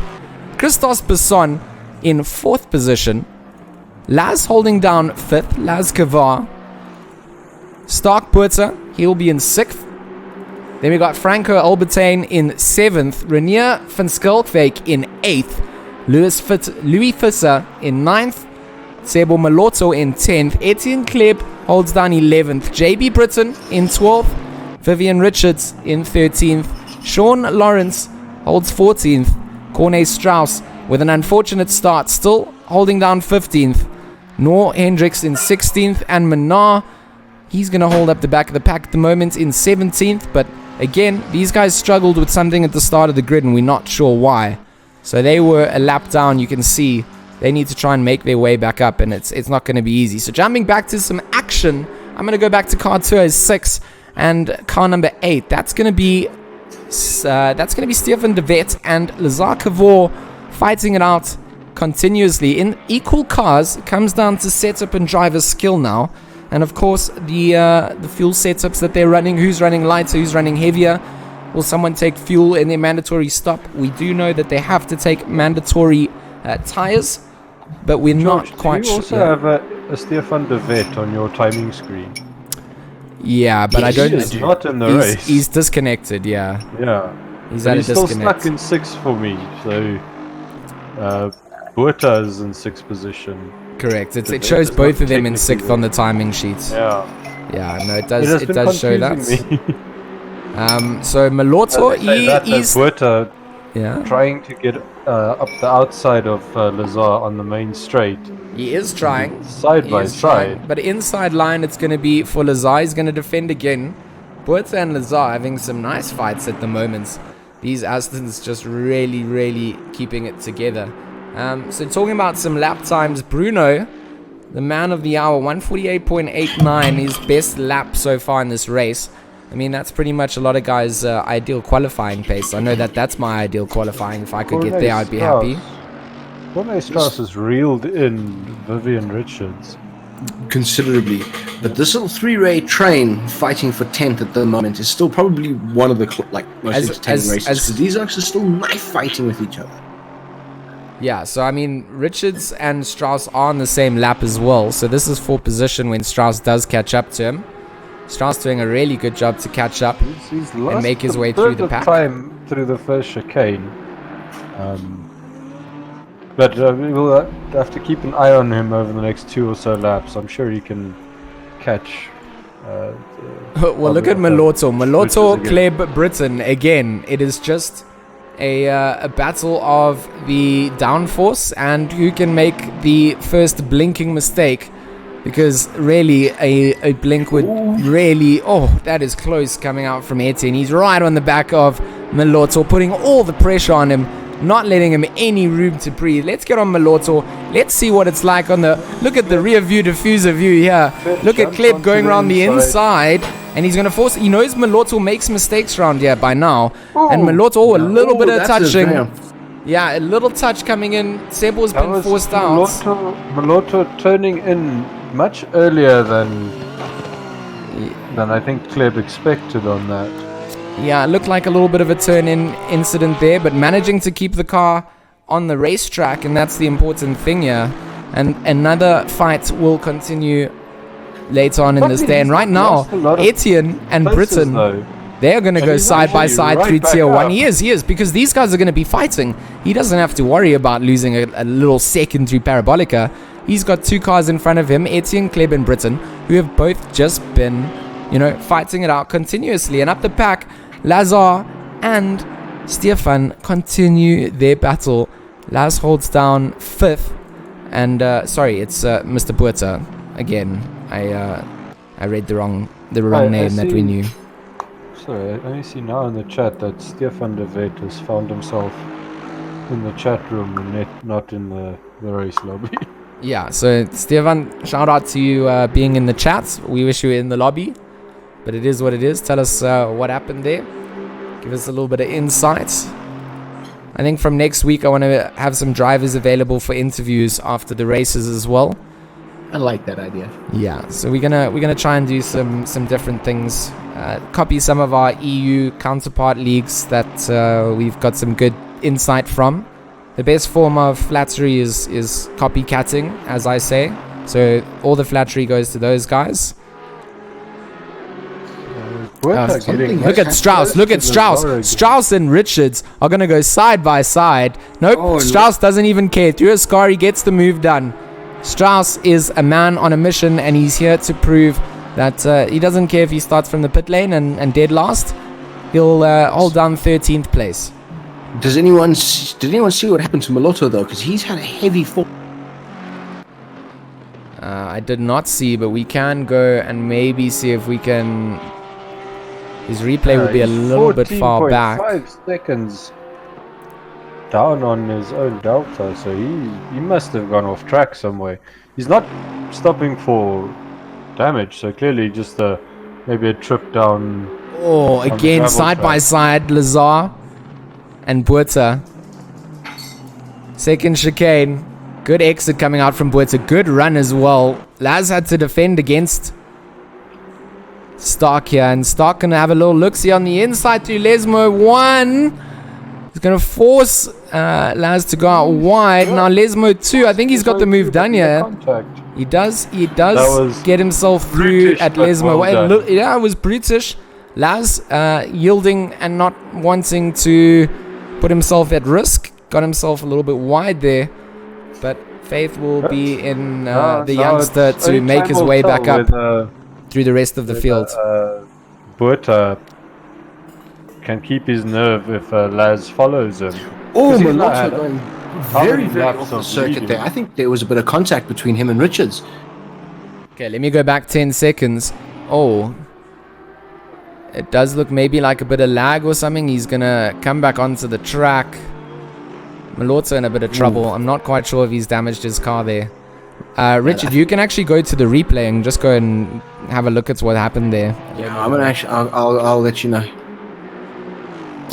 Christos Besson in fourth position, Laz holding down fifth, Laz Kavar, Stark Puerta, he'll be in sixth. Then we got Franco Albertine in seventh, Renier van Skelkwijk in eighth, Louis Visser in ninth, Sebo Malotto in 10th, Etienne Kleb holds down 11th, JB Britton in 12th, Vivian Richards in 13th, Sean Lawrence holds 14th, Corne Strauss with an unfortunate start still holding down 15th, Noor Hendricks in 16th, and Manar, he's going to hold up the back of the pack at the moment in 17th, but again, these guys struggled with something at the start of the grid and we're not sure why. So they were a lap down. You can see they need to try and make their way back up, and it's not going to be easy. So jumping back to some action, I'm going to go back to car 2 6 and car number 8. That's going to be Stefan de Vet and Lazar Kavor fighting it out continuously in equal cars. It comes down to setup and driver skill now, and of course the fuel setups that they're running. Who's running lighter? Who's running heavier? Will someone take fuel in their mandatory stop? We do know that they have to take mandatory tires, but we're George, not quite sure. You also have a Stefan de Vet on your timing screen. Yeah, but I don't. He's not in the race. He's disconnected. Yeah. Yeah. He's But at a he's still disconnect. stuck in 6 for me. So, Buerta is in 6th position. Correct. It It's shows not both of them in technically 6th on the timing sheets. Yeah. Yeah. No, it It does. has It been does show that. confusing me. So Malotto, He's Buerta yeah. trying to get up the outside of Lazar on the main straight. He is trying. Side He by is trying. side. But inside line, it's going to be for Lazar. He's going to defend again. Puerta and Lazar having some nice fights at the moment. These Astons just really, really keeping it together. So talking about some lap times, Bruno, the man of the hour, 148.89, his best lap so far in this race. I mean, that's pretty much a lot of guys' ideal qualifying pace. I know that that's my ideal qualifying. If I could get there, I'd be happy. Corne Strauss has reeled in Vivian Richards. Considerably. But this little three-ray train fighting for 10th at the moment is still probably one of the most entertaining races, because these are still knife fighting with each other. Yeah, so I mean, Richards and Strauss are on the same lap as well. So this is for position when Strauss does catch up to him. Strauss doing a really good job to catch up He's and make his way a through bit the of pack. time through the first chicane. But we'll have to keep an eye on him over the next 2 or so laps. I'm sure he can catch. Well, look at Malotto. Malotto, Kleb, Britain. Again, it is just a battle of the downforce and who can make the first blinking mistake. Because really, a blink would really... Oh, that is close coming out from Etienne. He's right on the back of Malotto, putting all the pressure on him, not letting him any room to breathe. Let's get on Malotto. Let's see what it's like on the... Look at the rear view diffuser view here. Look at Kleb going around the inside. And he's going to force... He knows Malotto makes mistakes around here by now. And Malotto, a little bit of touching. Yeah, a little touch coming in. Sebo's been forced out. Malotto turning in much earlier than I think Kleb expected on that. Yeah, it looked like a little bit of a turn-in incident there, but managing to keep the car on the racetrack, and that's the important thing here. And another fight will continue later on in this day. And right now, Etienne and Britain, they're going to go side by side through Tier 1. He is, because these guys are going to be fighting. He doesn't have to worry about losing a little second through Parabolica. He's got 2 cars in front of him, Etienne, Kleb, and Britain, who have both just been, fighting it out continuously. And up the pack, Lazar and Stefan continue their battle. Laz holds down 5th. And, it's Mr. Puerta. Again, I read the wrong name that we knew. Sorry, I only see now in the chat that Stefan de Vet has found himself in the chat room and not in the race lobby. Yeah, so Stefan, shout out to you being in the chat. We wish you were in the lobby, but it is what it is. Tell us what happened there. Give us a little bit of insight. I think from next week I want to have some drivers available for interviews after the races as well. I like that idea. Yeah, so we're gonna try and do some different things. Copy some of our EU counterpart leagues that we've got some good insight from. The best form of flattery is copycatting, as I say. So all the flattery goes to those guys. Look at Strauss. Look at Strauss. Strauss and Richards are going to go side by side. Nope, Strauss doesn't even care. Through Ascari gets the move done. Strauss is a man on a mission, and he's here to prove that he doesn't care if he starts from the pit lane and dead last. He'll hold down 13th place. Did anyone see what happened to Malotto, though? Because he's had a heavy fall. I did not see, but we can go and maybe see if we can... His replay will be a little bit far back. 5 seconds down on his own delta, so he must have gone off track somewhere. He's not stopping for damage, so clearly just maybe a trip down. Oh, again, side by side, Lazar and Buerta. Second chicane. Good exit coming out from Buerta. Good run as well. Laz had to defend against Stark here, and Stark gonna have a little look-see on the inside to Lesmo. 1. He's gonna force Laz to go out wide. Now Lesmo 2. I think he's got the move done here. He does get himself through at Lesmo. Well, yeah, it was brutish. Laz yielding and not wanting to put himself at risk. Got himself a little bit wide there. But faith will be in the youngster to make his way back up through the rest of the field. Buerta can keep his nerve if Laz follows him. Oh, Malotto going very off the circuit there. I think there was a bit of contact between him and Richards. Okay, let me go back 10 seconds. Oh, it does look maybe like a bit of lag or something. He's going to come back onto the track. Malotto in a bit of trouble. I'm not quite sure if he's damaged his car there. Richard, you can actually go to the replay and just go and have a look at what happened there. Yeah, I'm gonna actually. I'll let you know.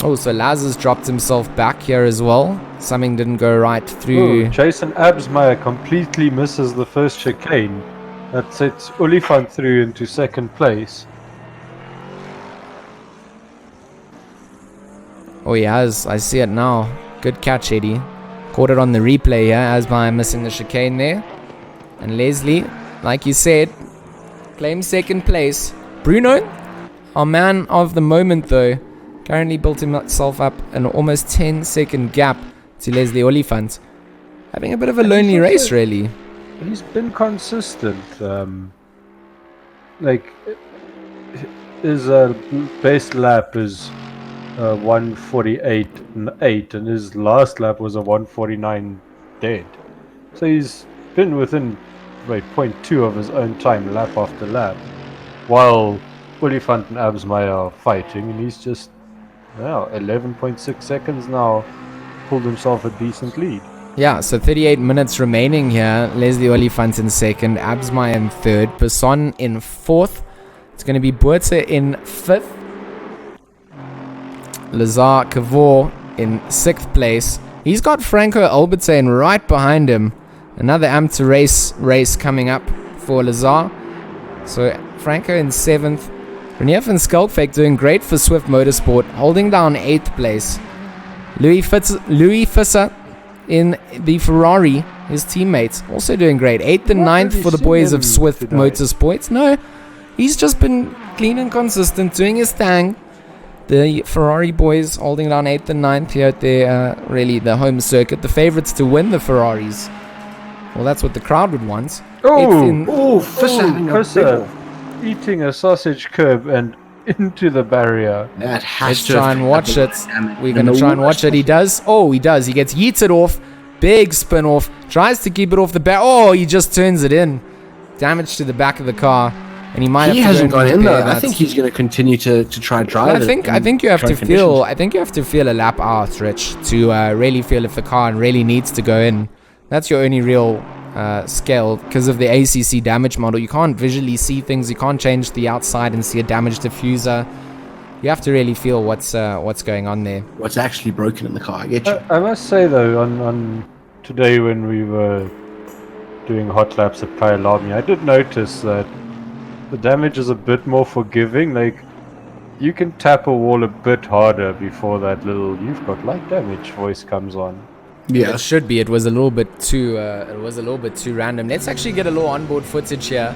Oh, so Laz has dropped himself back here as well. Something didn't go right through. Jason Absmeyer completely misses the first chicane. That sets Olifant through into second place. Oh, he has. I see it now. Good catch, Eddie. Caught it on the replay here, as by missing the chicane there. And Leslie, like you said, claims second place. Bruno, our man of the moment though, currently built himself up an almost 10-second gap to Leslie Olifant. Having a bit of a lonely race, really. He's been consistent. His best lap is 148.8, and his last lap was a 149 dead. So he's been within 0.2 of his own time, lap after lap, while Olifant and Absmeyer are fighting, and he's just 11.6 seconds now, pulled himself a decent lead. Yeah, so 38 minutes remaining here. Leslie Olifant in second, Absmeyer in third, Besson in fourth. It's going to be Buerta in fifth. Lazar Cavor in 6th place. He's got Franco Albertine right behind him. Another amateur race coming up for Lazar. So Franco in 7th. Renier van Skelkvik doing great for Swift Motorsport, holding down 8th place. Louis Visser in the Ferrari, his teammates, also doing great. 8th and 9th for the boys of Swift Motorsports. No, he's just been clean and consistent, doing his thing. The Ferrari boys holding down 8th and 9th here at their, really the home circuit. The favorites to win the Ferraris. Well, that's what the crowd would want. Fisser eating a sausage curb and into the barrier. That has Let's to try and watch it. We're going to try and watch it. He does. Oh, he does. He gets yeeted off. Big spin off. Tries to keep it off the back. Oh, he just turns it in. Damage to the back of the car. And he hasn't gone in though. I think he's going to continue to try and drive it. I think you have to feel. I think you have to feel a lap out, Rich, to really feel if the car really needs to go in. That's your only real scale because of the ACC damage model. You can't visually see things. You can't change the outside and see a damaged diffuser. You have to really feel what's going on there. What's actually broken in the car? I get you. I must say though, on today when we were doing hot laps at Kyalami, I did notice that the damage is a bit more forgiving. Like, you can tap a wall a bit harder before that little "you've got light damage" voice comes on. Yeah, It should be. It was a little bit too. Random. Let's actually get a little onboard footage here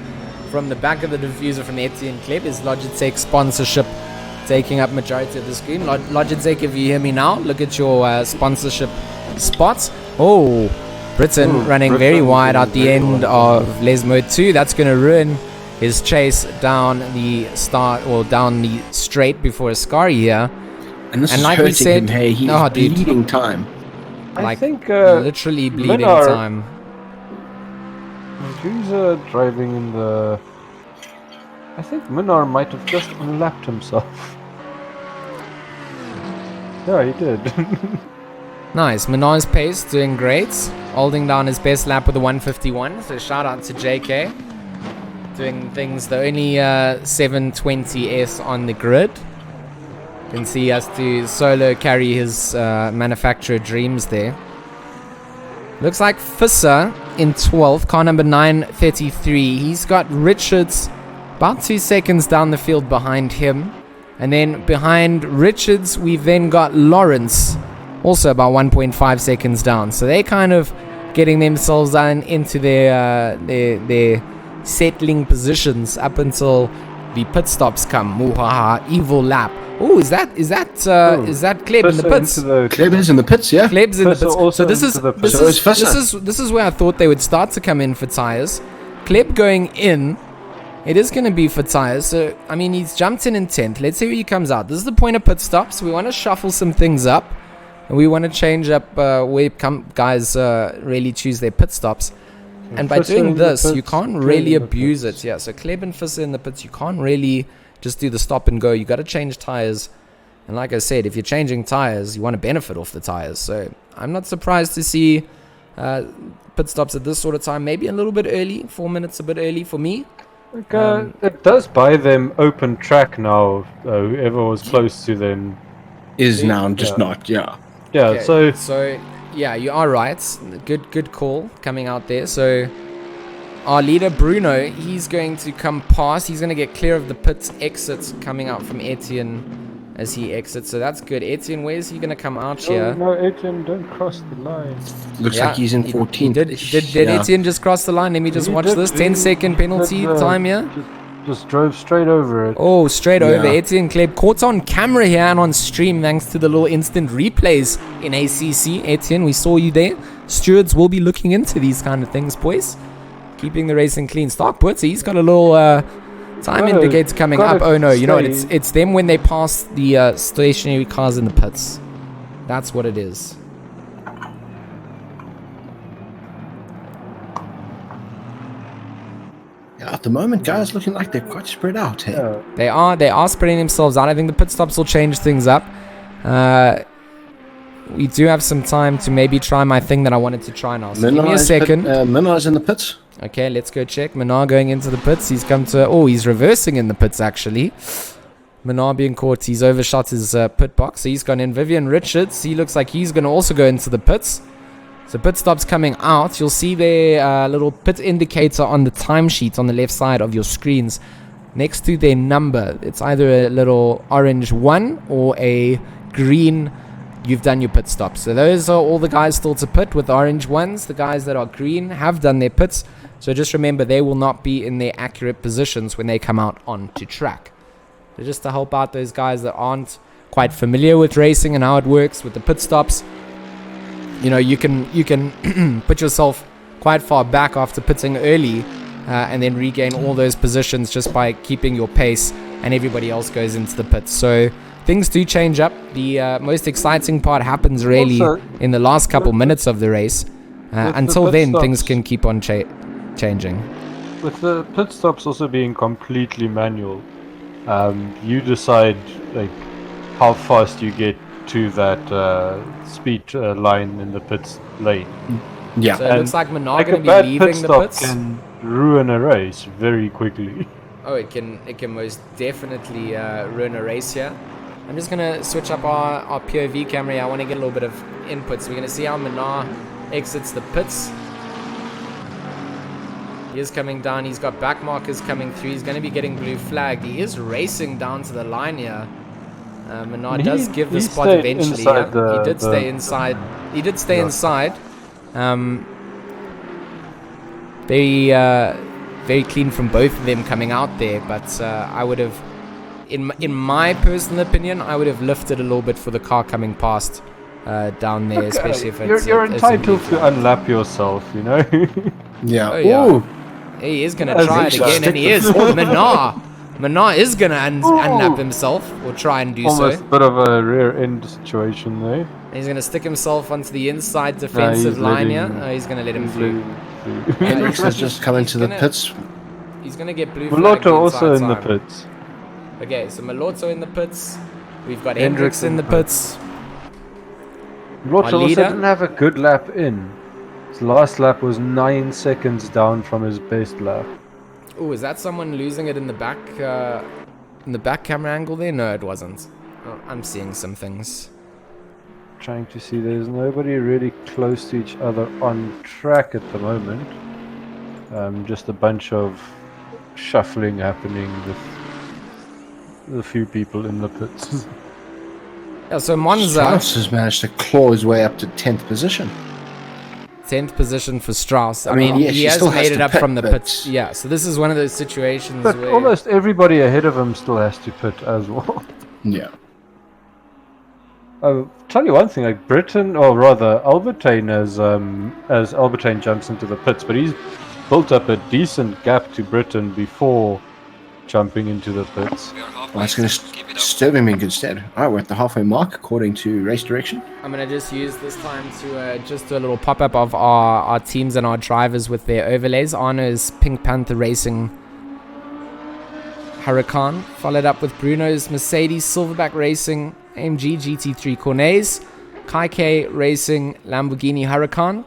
from the back of the diffuser from Etienne Kleb. Is Logitech sponsorship taking up majority of the screen? Logitech, if you hear me now, look at your sponsorship spots. Oh, Britain running very wide at the end of Les Mode 2. That's going to ruin his chase down the down the straight before Ascari here. and this And is like we hurting said- him. Hey, he's Oh, dude. bleeding time. I Like, think literally bleeding Minar- time. who's driving in the. I think Minar might have just unlapped himself. Yeah, he did. Nice. Minar's pace doing great. Holding down his best lap with a 151. So shout out to JK. Doing things, the only 720S on the grid. You can see he has to solo carry his manufacturer dreams there. Looks like Fisser in 12th, car number 933. He's got Richards about 2 seconds down the field behind him. And then behind Richards, we've then got Lawrence, also about 1.5 seconds down. So they're kind of getting themselves into their settling positions up until the pit stops come. Muhaha, evil lap. Oh, is that Kleb in the pits? Kleb is in the pits, yeah. Kleb's in the Fisser pits. also So this is into the this pits. is, So is this is this is where I thought they would start to come in for tires. Kleb going in. It is going to be for tires. So I mean, he's jumped in 10th. Let's see where he comes out. This is the point of pit stops. We want to shuffle some things up, and we want to change up where guys really choose their pit stops. And by Fisser doing in the this, you pits, can't Kleb really in the abuse pits. it. Yeah, so Kleb and Fisser in the pits, you can't really just do the stop and go. You got to change tires. And like I said, if you're changing tires, you want to benefit off the tires. So I'm not surprised to see pit stops at this sort of time. Maybe a little bit early, 4 minutes a bit early for me. It does buy them open track now. Whoever was close to them. Is now just Yeah. not, yeah. Yeah, Okay, so yeah, you are right. Good call coming out there. So our leader Bruno, he's going to come past. He's going to get clear of the pit exits coming out from Etienne as he exits. So that's good. Etienne, where's he going to come out here? no, Etienne, don't cross the line. Looks Yeah, like he's in he 14th. Did Etienne just cross the line? Let me just He watch did- this. he 10-second penalty did, time here. Just drove straight over it. Oh, straight over. Yeah. Etienne Kleb caught on camera here and on stream thanks to the little instant replays in ACC. Etienne, we saw you there. Stewards will be looking into these kind of things, boys. Keeping the racing clean. Stark puts, he's got a little time Gotta- indicator coming up. gotta Oh no, you know what? stay- It's them when they pass the stationary cars in the pits. That's what it is. Yeah, at the moment, guys, looking like they're quite spread out here. Yeah. They are spreading themselves out. I think the pit stops will change things up. We do have some time to maybe try my thing that I wanted to try now. So give me a second. Minar's in the pits. Okay, let's go check. Minar going into the pits. He's come to... Oh, he's reversing in the pits, actually. Minar being caught. He's overshot his pit box. So he's gone in. Vivian Richards, he looks like he's going to also go into the pits. So pit stops coming out. You'll see their little pit indicator on the timesheet on the left side of your screens. Next to their number, it's either a little orange 1 or a green... You've done your pit stops. So those are all the guys still to pit with orange ones. The guys that are green have done their pits. So just remember, they will not be in their accurate positions when they come out onto track. So just to help out those guys that aren't quite familiar with racing and how it works with the pit stops, you know, you can put yourself quite far back after pitting early and then regain all those positions just by keeping your pace, and everybody else goes into the pits. So things do change up. The most exciting part happens really Also, in the last couple minutes of the race. the Until pit then, stops- things can keep on changing. With the pit stops also being completely manual, you decide like how fast you get to that speed line in the pit lane. Yeah. So it looks like Minar Like a going to be bad pit leaving the stop pits. can ruin a race very quickly. Oh, it can most definitely ruin a race here. I'm just going to switch up our POV camera here. I want to get a little bit of input. So we're going to see how Minar exits the pits. He is coming down. He's got back markers coming through. He's going to be getting blue flagged. He is racing down to the line here. Menard does give the spot eventually. Yeah. He did stay inside. He did stay inside. Very clean from both of them coming out there. But I would have, in my personal opinion, I would have lifted a little bit for the car coming past down there, especially if it's you're entitled to unlap yourself, you know. Yeah. Oh, yeah. He is going to try it again, and he is. Menard is going to unlap himself, or try and do Almost a bit of a rear end situation there. He's going to stick himself onto the inside defensive line here. Oh, he's going to let him through. Hendricks has just come into the pits. He's going to get blue flag. Malotto also in the pits. Okay, so Malotto in the pits. We've got Hendricks in the pits. Malotto also didn't have a good lap in. His last lap was 9 seconds down from his best lap. Oh, is that someone losing it in the back camera angle there? No, it wasn't. Oh, I'm seeing some things. Trying to see, there's nobody really close to each other on track at the moment. Just a bunch of shuffling happening with a few people in the pits. Yeah, so Monza Strauss has managed to claw his way up to 10th position. 10th position for Strauss. I mean, he has made it up from the pits. Yeah, so this is one of those situations but where almost everybody ahead of him still has to pit as well. Yeah. I'll tell you one thing, like Britain, or rather Albertine, as Albertine jumps into the pits, but he's built up a decent gap to Britain before jumping into the pits. Well, that's going to serve him in good stead. Alright, we're at the halfway mark according to race direction. I'm going to just use this time to just do a little pop-up of our teams and our drivers with their overlays. Arno's Pink Panther Racing Huracan, followed up with Bruno's Mercedes Silverback Racing AMG GT3 Cornets, Kai Racing Lamborghini Huracan,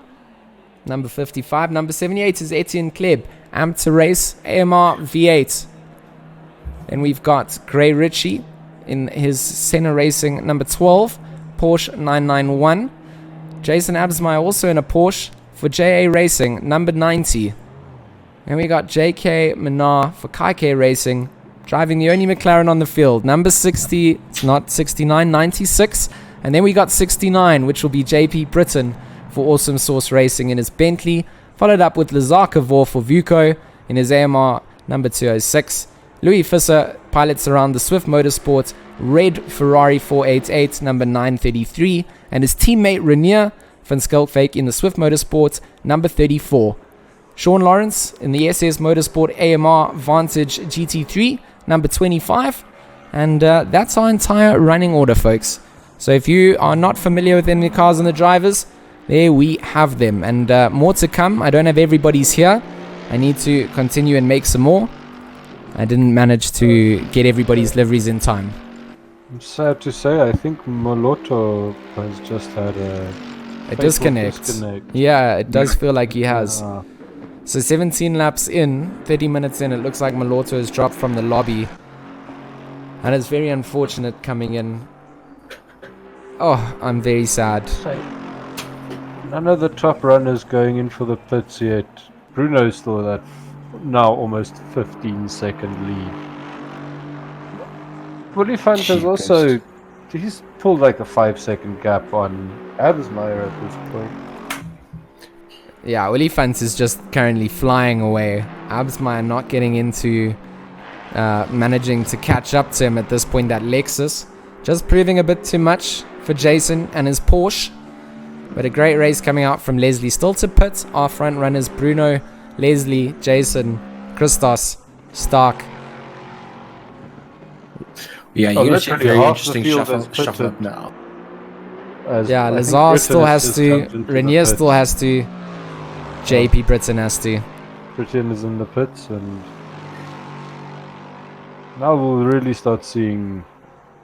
number 55. Number 78 is Etienne Kleb, Amter Race AMR V8. Then we've got Gray Ritchie in his Senna Racing number 12, Porsche 991. Jason Absmeyer also in a Porsche for JA Racing number 90. And we got JK Menard for Kai Racing, driving the only McLaren on the field, number 60, it's not 69, 96. And then we got 69, which will be JP Britton for Awesome Source Racing in his Bentley, followed up with Lazar Cavor for Vuko in his AMR number 206. Louis Fisser pilots around the Swift Motorsport red Ferrari 488 number 933, and his teammate Renier van Skelfake in the Swift Motorsport number 34. Sean Lawrence in the SS Motorsport AMR Vantage GT3 number 25, and that's our entire running order, folks. So if you are not familiar with any cars and the drivers, there we have them, and more to come. I don't have everybody's here. I need to continue and make some more. I didn't manage to get everybody's liveries in time. I'm sad to say, I think Malotto has just had a disconnect. Yeah, it does feel like he has. So 17 laps in, 30 minutes in, it looks like Malotto has dropped from the lobby. And it's very unfortunate coming in. Oh, I'm very sad. None of the top runners going in for the pits yet. Bruno's still that now almost 15-second lead. Willie Fant has also, he's pulled like a 5-second gap on Absmeyer at this point. Yeah, Willie Fant is just currently flying away. Absmeyer not getting into managing to catch up to him at this point at Lexus. Just proving a bit too much for Jason and his Porsche. But a great race coming out from Leslie. Still to pit, our front runners Bruno, Leslie, Jason, Christos, Stark. Yeah, you're going to see a very interesting shuffle up now. Yeah, Lazar still has to, Renier still has to, JP Britton has to. Britton is in the pits, and now we'll really start seeing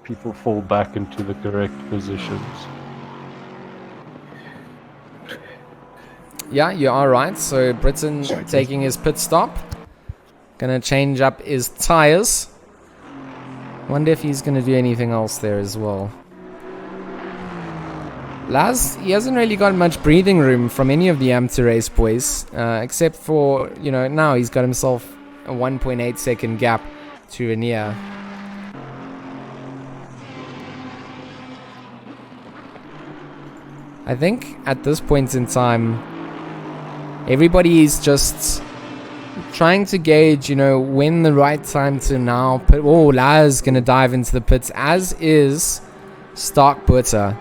people fall back into the correct positions. Yeah, you are right. So Britton taking his pit stop. Gonna change up his tires. Wonder if he's gonna do anything else there as well. Laz, he hasn't really got much breathing room from any of the amateur race boys, except for, now he's got himself a 1.8 second gap to Renier. I think at this point in time, everybody is just trying to gauge, when the right time to now put. Oh, Laz gonna dive into the pits, as is Stark Butter.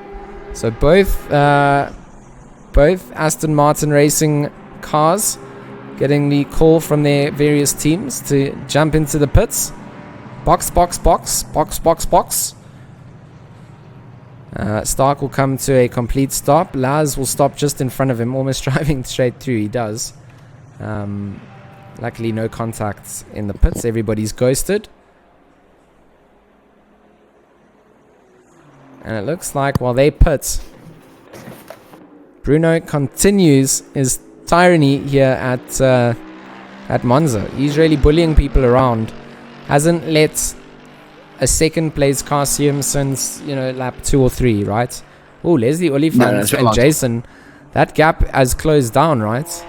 So both Aston Martin racing cars getting the call from their various teams to jump into the pits. Box. Stark will come to a complete stop. Laz will stop just in front of him, almost driving straight through. He does. Luckily, no contacts in the pits. Everybody's ghosted. And it looks like while they pit, Bruno continues his tyranny here at Monza. He's really bullying people around. Hasn't let a second place car see him since, lap 2 or 3, right? Oh, Leslie Oliphant and Jason. That gap has closed down, right?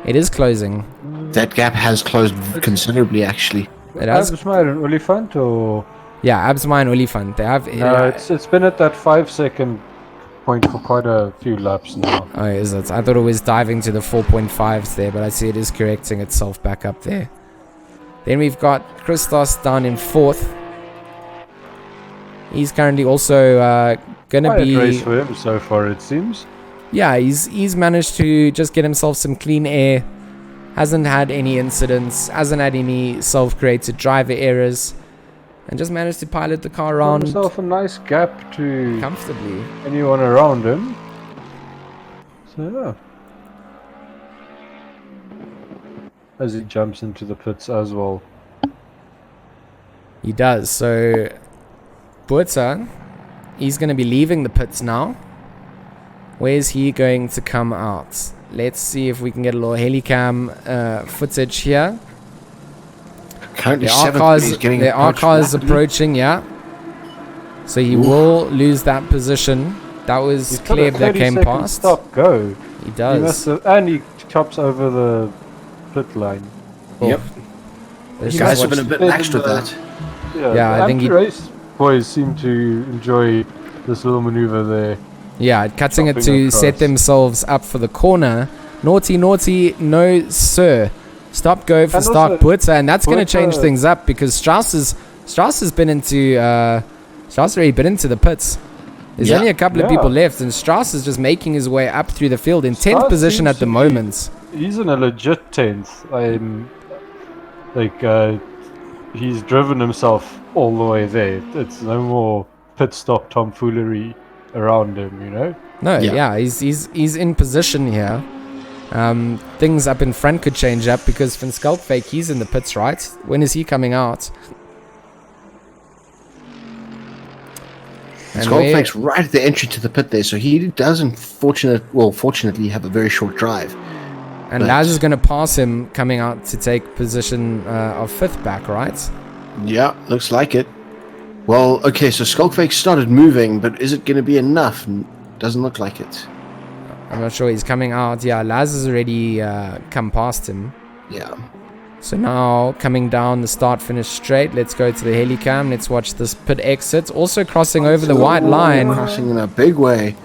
It is closing. That gap has closed considerably, actually. It has. Absmeyer and Oliphant, or? Yeah, Absmeyer and Oliphant. They have. It's been at that 5-second point for quite a few laps now. Oh, is it? I thought it was diving to the 4.5s there, but I see it is correcting itself back up there. Then we've got Christos down in 4th. He's currently also gonna be. Quite a race for him so far, it seems. Yeah, he's managed to just get himself some clean air. Hasn't had any incidents. Hasn't had any self-created driver errors, and just managed to pilot the car around. Himself a nice gap to comfortably anyone around him. So yeah. As he jumps into the pits as well. He does. So Buerta, he's going to be leaving the pits now. Where's he going to come out? Let's see if we can get a little helicam footage here. Currently, there are cars approaching, yeah. So he will lose that position. That was Kleb that came past. Stop, go. He does. And he chops over the pit line. Yep. The guys have been a bit lax with that. Yeah, I think race boys seem to enjoy this little maneuver there. Yeah, cutting it to set themselves up for the corner. Naughty, no sir. Stop go for Stark Buerta, and that's going to change things up because Strauss has been into Strauss already been into the pits. There's only a couple of people left, and Strauss is just making his way up through the field in 10th position at the moment. He's in a legit 10th. He's driven himself all the way there. It's no more pit stop tomfoolery around him, No, he's in position here. Things up in front could change up because Van Skalkwyk, he's in the pits, right? When is he coming out? Skalkwyk's right at the entry to the pit there, so he doesn't fortunately have a very short drive. And Laz is going to pass him coming out to take position of 5th back, right? Yeah, looks like it. Well, okay, so Skalkwyk started moving, but is it going to be enough? Doesn't look like it. I'm not sure. He's coming out. Yeah, Laz has already come past him. Yeah. So now coming down the start-finish straight. Let's go to the helicam. Let's watch this pit exit. Also crossing over the white line. Crossing in a big way.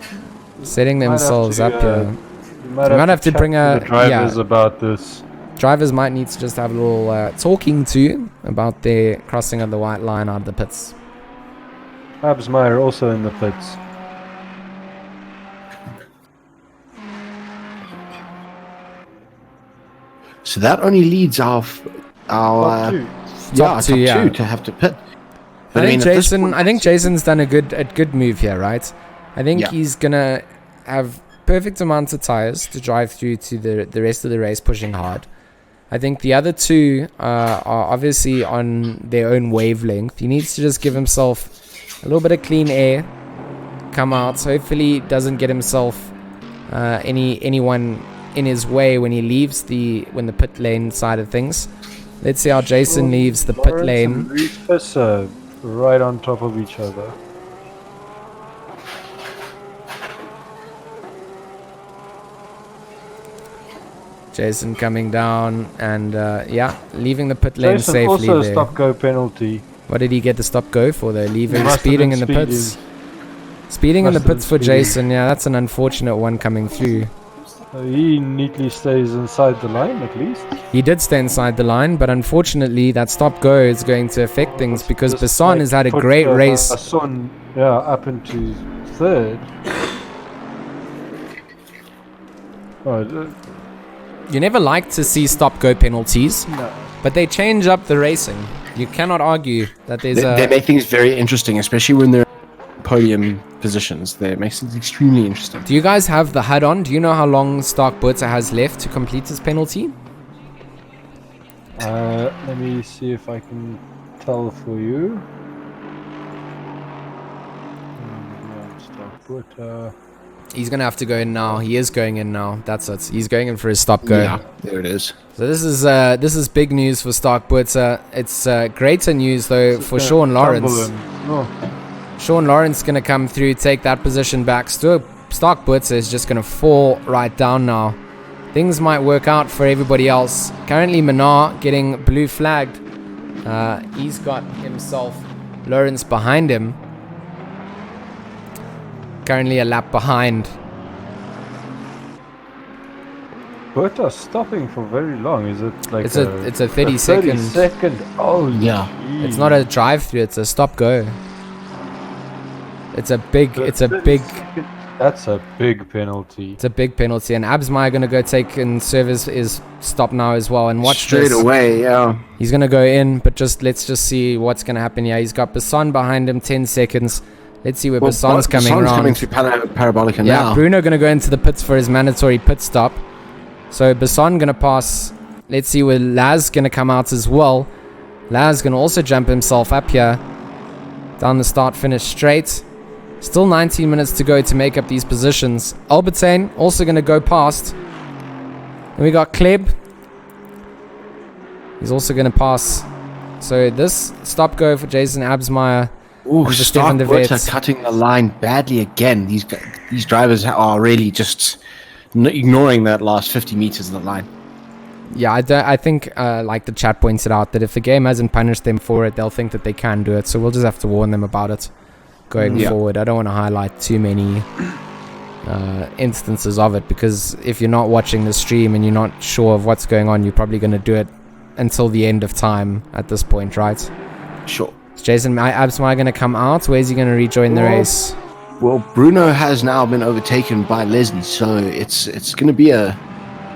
Setting themselves up here. You might have to bring a... the drivers about this. Drivers might need to just have a little talking to about their crossing of the white line out of the pits. Absmeyer also in the pits. So that only leads our top two to have to pit. But I think Jason's done a good move here, right? I think he's gonna have perfect amounts of tires to drive through to the rest of the race pushing hard. I think the other two are obviously on their own wavelength. He needs to just give himself a little bit of clean air, come out. Hopefully doesn't get himself anyone in his way when he leaves when the pit lane side of things. Let's see how Jason leaves the pit lane. Right on top of each other. Jason coming down and leaving the pit lane Jason, safely also there. a stop-go penalty. What did he get the stop go for though? Leaving Must have speeding in been the pits. Speeding in the Must have pits been for speeding. Jason. Yeah, that's an unfortunate one coming through. He neatly stays inside the line at least. He did stay inside the line, but unfortunately that stop go is going to affect things because Just Basson has had a put, great race. Basson, up into third. You never like to see stop go penalties, No. but they change up the racing. You cannot argue that there's They make things very interesting, especially when they're podium positions. That makes things extremely interesting. Do you guys have the HUD on? Do you know how long Stark Butzer has left to complete his penalty? Let me see if I can tell for you. He's going to have to go in now. He is going in now. That's it. He's going in for his stop go. Yeah, there it is. So this is big news for Stark Butzer. It's greater news though for Sean Lawrence. Sean Lawrence going to come through, take that position back. Stark Butzer is just going to fall right down now. Things might work out for everybody else. Currently Menard getting blue flagged. He's got himself Lawrence behind him. Currently a lap behind. But stopping for very long. Is it like it's a 30 second. 30 second. Oh yeah. Geez. It's not a drive through, it's a stop go. It's a big That's a big penalty. It's a big penalty, and Absmeyer gonna go take and serve his stop now as well, and watch straight this. away. Yeah, he's gonna go in, but let's just see what's gonna happen here. He's got Basson behind him, 10 seconds. Let's see where Basson's coming around. Coming through Parabolica now. Yeah, Bruno gonna go into the pits for his mandatory pit stop. So Basson gonna pass. Let's see where Laz gonna come out as well. Laz gonna also jump himself up here down the start finish straight. Still 19 minutes to go to make up these positions. Albertine also going to go past. And we got Kleb. He's also going to pass. So this stop go for Jason Absmeyer. Ooh, Stark Butzer cutting the line badly again. These drivers are really just ignoring that last 50 meters of the line. Yeah, I think like the chat pointed out, that if the game hasn't punished them for it, they'll think that they can do it. So we'll just have to warn them about it going forward. I don't want to highlight too many instances of it, because if you're not watching the stream and you're not sure of what's going on, you're probably going to do it until the end of time at this point, right? Sure. Is Jason Absmeyer going to come out? Where's he going to rejoin the race? Well, Bruno has now been overtaken by Leslie, so it's going to be an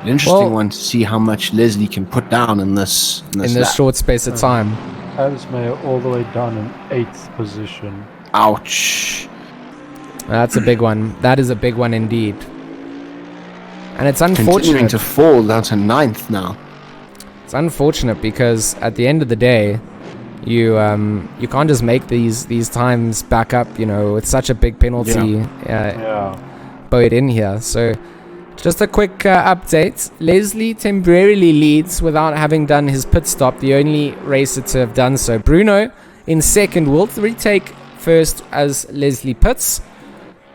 interesting one to see how much Leslie can put down in this short space of time. Absmeyer all the way down in 8th position. Ouch. That's a big one. That is a big one indeed. And it's unfortunate. Continuing to fall down to 9th now. It's unfortunate because at the end of the day, you can't just make these times back up, with such a big penalty bowed in here. So just a quick update. Leslie temporarily leads without having done his pit stop, the only racer to have done so. Bruno in second will retake first as Leslie pits.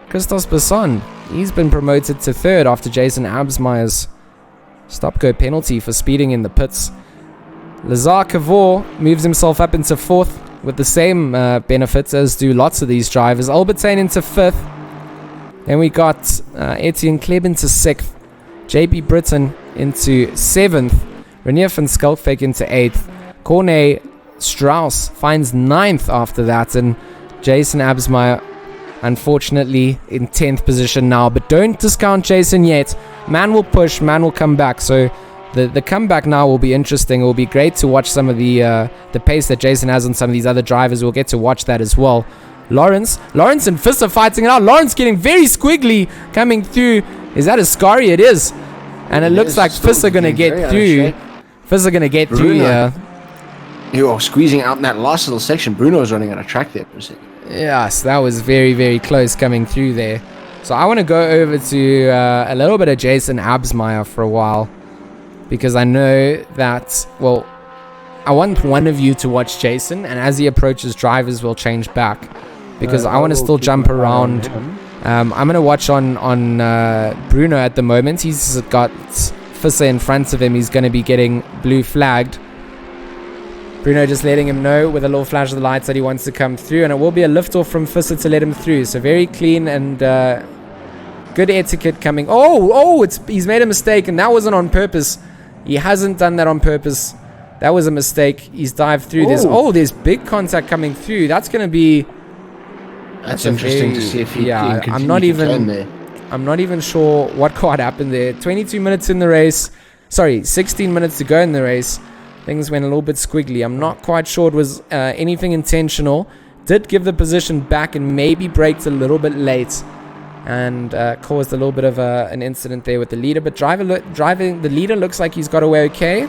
Christos Basson, he's been promoted to third after Jason Absmeyer's stop-go penalty for speeding in the pits. Lazar Cavor moves himself up into fourth with the same benefits as do lots of these drivers. Albertine into fifth. Then we got Etienne Kleb into sixth. JB Britton into seventh. Renier van Skelfake into eighth. Corne Strauss finds ninth after that, and Jason Absmeyer unfortunately in 10th position now. But don't discount Jason yet. Man will push, man will come back. So the comeback now will be interesting. It will be great to watch some of the pace that Jason has on some of these other drivers. We'll get to watch that as well. Lawrence and Fist are fighting it out. Lawrence getting very squiggly coming through. Is that a Scary? It is. And it looks like Fist are going to get through. Fist are going to get through here. You're squeezing out in that last little section. Bruno was running out of track there for a second. Yes, that was very, very close coming through there. So I want to go over to a little bit of Jason Absmeyer for a while, because I know that, well, I want one of you to watch Jason, and as he approaches, drivers will change back, because I want to still jump around. I'm going to watch on Bruno at the moment. He's got Visser in front of him, he's going to be getting blue flagged. Bruno just letting him know with a little flash of the lights that he wants to come through, and it will be a lift-off from Visser to let him through. So very clean and good etiquette coming. He's made a mistake, and that wasn't on purpose. He hasn't done that on purpose. That was a mistake. He's dived through. There's big contact coming through. That's going to be... That's interesting to see if he can continue to turn there. I'm not even sure what quite happened there. 22 minutes in the race. Sorry, 16 minutes to go in the race. Things went a little bit squiggly. I'm not quite sure it was anything intentional. Did give the position back and maybe braked a little bit late and caused a little bit of an incident there with the leader. But driving the leader looks like he's got away okay.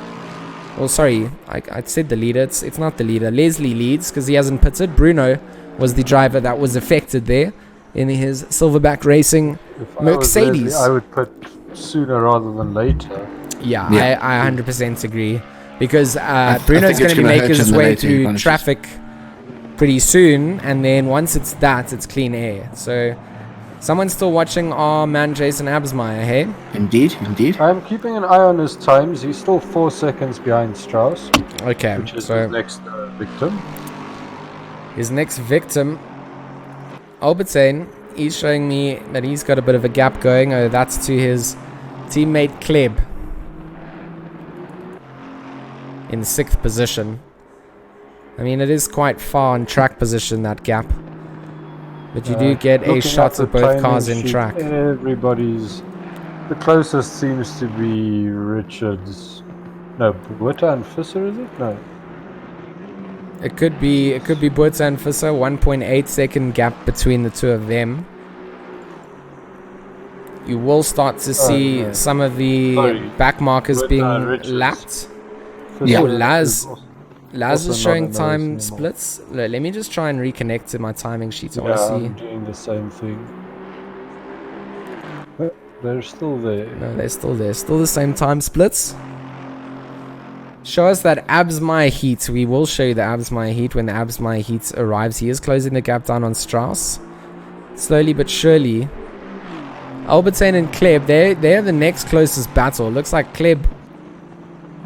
Well, sorry, I said the leader. It's not the leader. Leslie leads because he hasn't pitted. Bruno was the driver that was affected there in his Silverback Racing Mercedes. I would put sooner rather than later. Yeah. I 100% agree. Because Bruno's going to be making his way through traffic pretty soon. And then once it's clean air. So someone's still watching our man Jason Absmeyer, hey? Indeed. I'm keeping an eye on his times. He's still 4 seconds behind Strauss. Okay. Which is his next victim. His next victim, Albertine, he's showing me that he's got a bit of a gap going. Oh, that's to his teammate Kleb in 6th position. I mean, it is quite far in track position, that gap. But you do get a shot of both cars in track. The closest seems to be Richards. No, Buerta and Visser, is it? No. It could be Buerta and Visser. 1.8 second gap between the two of them. You will start to see some of the back markers being lapped. Yeah. Oh, Laz is showing time splits. Let me just try and reconnect to my timing sheet. I'm doing the same thing. But they're still there. No, they're still there. Still the same time splits. Show us that Absmeyer heat. We will show you the Absmeyer heat when the Absmeyer heat arrives. He is closing the gap down on Strauss. Slowly but surely. Albertine and Kleb, they're the next closest battle. Looks like Kleb...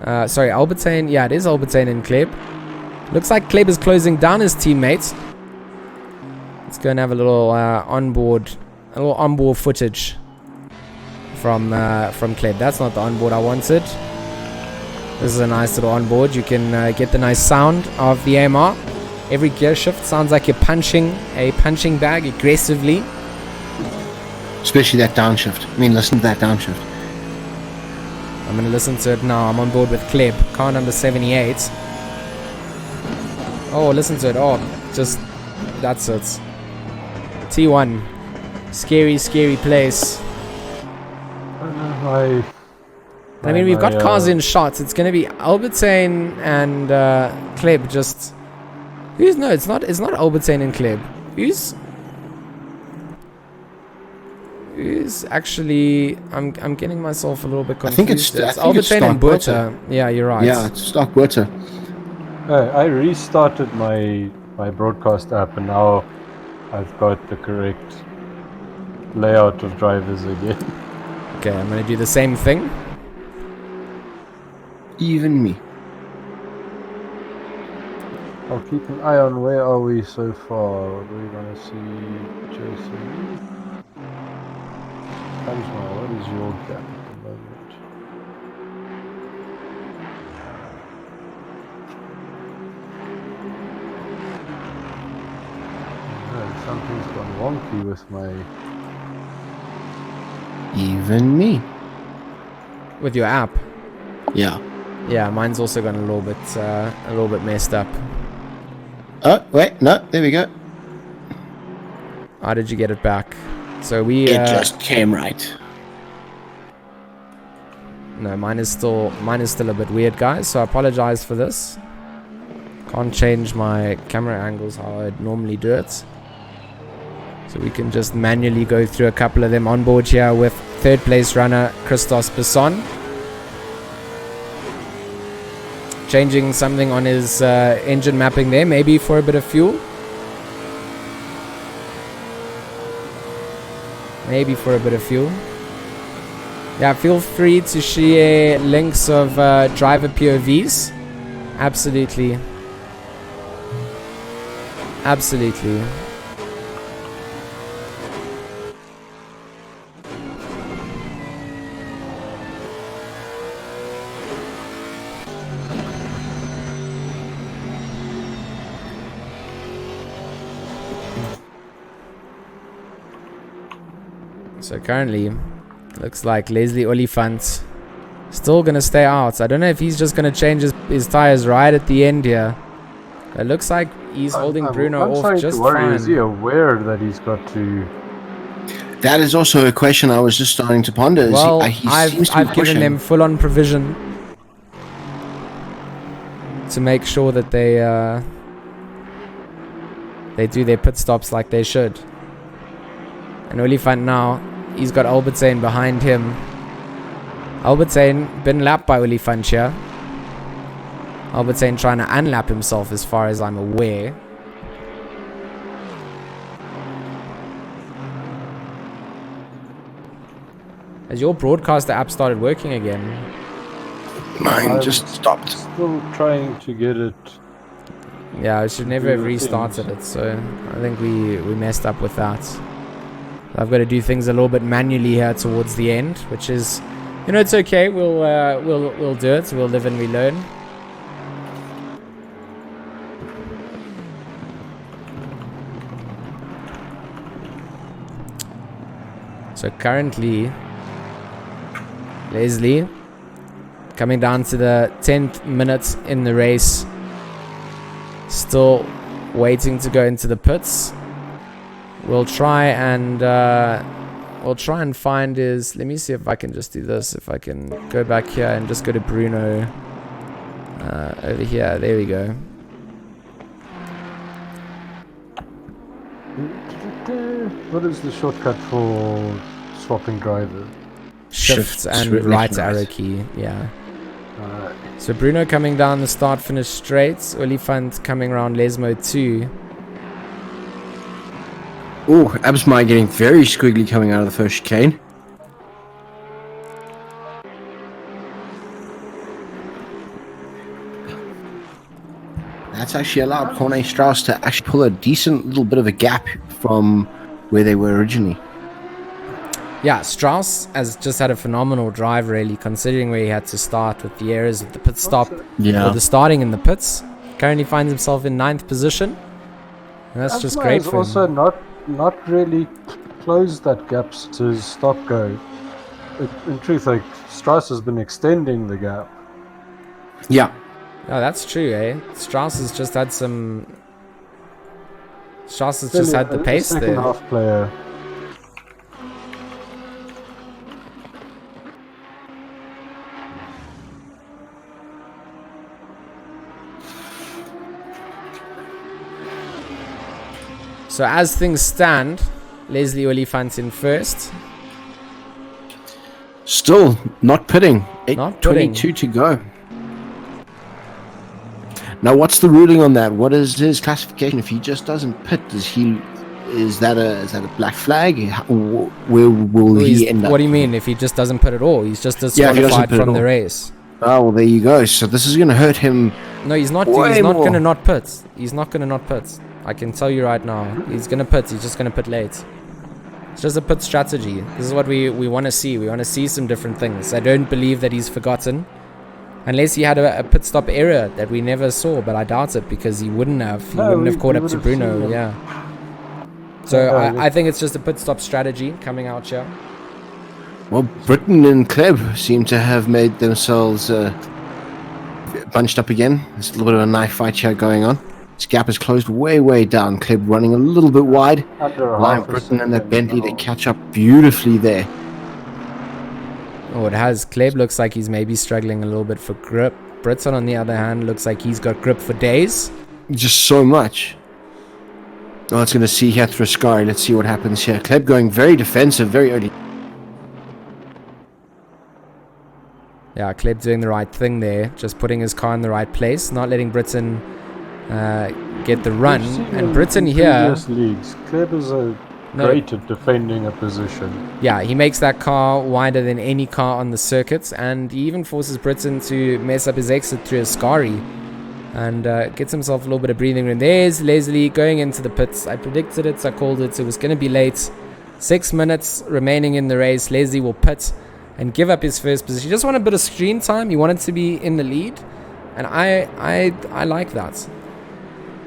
Albertine. Yeah, it is Albertine and Kleb. Looks like Kleb is closing down his teammates. Let's go and have a little onboard footage from Kleb. That's not the onboard I wanted. This is a nice little onboard. You can get the nice sound of the AMR. Every gear shift sounds like you're punching a punching bag aggressively. Especially that downshift. I mean, listen to that downshift. I'm going to listen to it now. I'm on board with Kleb. Car number 78. Oh, listen to it. Oh, just... That's it. T1. Scary, scary place. I mean, we've got cars in shots. It's going to be Albertine and Kleb just... No, it's not Albertine and Kleb. Who's actually... I'm getting myself a little bit confused. I think it's Albertine and Buerta. Yeah, you're right. Yeah, it's Stark Buerta. I restarted my broadcast app and now I've got the correct layout of drivers again. Okay, I'm going to do the same thing. Even me. I'll keep an eye on where are we so far. What are we going to see? Jason. What is your gap at the moment? No, something's gone wonky with my... Even me. With your app? Yeah. Yeah, mine's also gone a little bit messed up. Oh, wait, no, there we go. How did you get it back? So it just came right. No, mine is still a bit weird, guys. So I apologize for this. Can't change my camera angles how I'd normally do it. So we can just manually go through a couple of them on board here with third place runner Christos Besson. Changing something on his engine mapping there, maybe for a bit of fuel. Yeah, feel free to share links of driver POVs. Absolutely. Absolutely. So currently, looks like Leslie Oliphant still going to stay out. I don't know if he's just going to change his tires right at the end here. It looks like he's holding Bruno off just fine. Is he aware that he's got to... That is also a question I was just starting to ponder. Well, I've given them full-on provision to make sure that they do their pit stops like they should. And Oliphant now, he's got Albertine behind him. Albertine been lapped by Oliphant here. Albertine trying to unlap himself as far as I'm aware. Has your broadcaster app started working again? Mine just stopped. Still trying to get it. Yeah, I should never have restarted it, so I think we messed up with that. I've got to do things a little bit manually here towards the end, which is, you know, it's okay. We'll do it. We'll live and we learn. So currently, Leslie coming down to the 10th minute in the race, still waiting to go into the pits. We'll try and find his. Let me see if I can just do this. If I can go back here and just go to Bruno over here. There we go. What is the shortcut for swapping driver? Shift and right arrow key. Yeah. So Bruno coming down the start finish straight. Oliphant coming around Lesmo 2. Oh, Absmy getting very squiggly coming out of the first chicane. That's actually allowed Corne Strauss to actually pull a decent little bit of a gap from where they were originally. Yeah, Strauss has just had a phenomenal drive, really, considering where he had to start with the errors of the pit stop. Yeah. Or the starting in the pits. Currently finds himself in 9th position. And that's just great for him. Also not really closed that gap to his stop go. In truth, like, Strauss has been extending the gap. Yeah. Oh, that's true, eh? Strauss has just had some... Strauss has just had the pace there. Second half player. So as things stand, Leslie Oliphant in first. Still not pitting. Not pitting. 8:22 to go. Now, what's the ruling on that? What is his classification? If he just doesn't pit, is that a black flag? Where will he end up? What do you mean? If he just doesn't pit at all, he's just disqualified from the race. Oh, well, there you go. So this is going to hurt him. No, he's not. He's not going to not pit. He's not going to not pit. I can tell you right now. He's going to pit. He's just going to pit late. It's just a pit strategy. This is what we want to see. We want to see some different things. I don't believe that he's forgotten. Unless he had a pit stop error that we never saw, but I doubt it because he wouldn't have. He wouldn't have caught up to Bruno. Yeah. So I think it's just a pit stop strategy coming out here. Well, Britain and Kleb seem to have made themselves bunched up again. There's a little bit of a knife fight here going on. This gap is closed way down. Kleb running a little bit wide. Allowing Britain and that Bentley to catch up beautifully there. Oh, it has. Kleb looks like he's maybe struggling a little bit for grip. Britton, on the other hand, looks like he's got grip for days. Just so much. Oh, it's going to see here through Sky. Let's see what happens here. Kleb going very defensive, very early. Yeah, Kleb doing the right thing there. Just putting his car in the right place. Not letting Britain get the run. And Britain here... Leagues, Kleb is great at defending a position. Yeah, he makes that car wider than any car on the circuit, and he even forces Britain to mess up his exit through Ascari, and gets himself a little bit of breathing room. There's Leslie going into the pits. I predicted it, I called it. It was going to be late. 6 minutes remaining in the race. Leslie will pit and give up his first position. He just wanted a bit of screen time. He wanted to be in the lead, and I like that.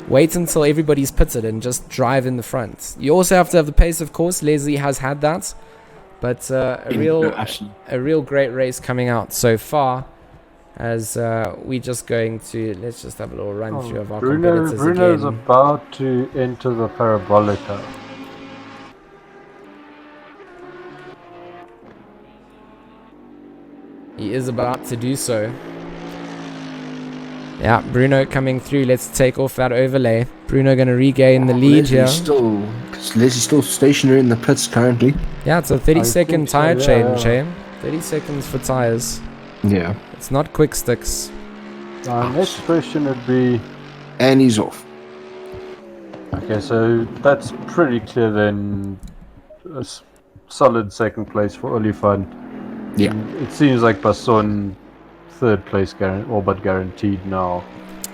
Wait until everybody's pitted and just drive in the front. You also have to have the pace, of course. Leslie has had that, but a real great race coming out so far. As we're just going to, let's just have a little run through of our competitors Bruno's again. about to enter the Parabolica. He is about to do so. Yeah, Bruno coming through. Let's take off that overlay. Bruno going to regain the lead here. Leslie's still stationary in the pits currently. Yeah, it's a 30-second tire change, yeah. 30 seconds for tires. Yeah. It's not quick sticks. Next question would be... And he's off. Okay, so that's pretty clear then. A solid second place for Olifant. Yeah. It seems like Basson third place all but guaranteed now.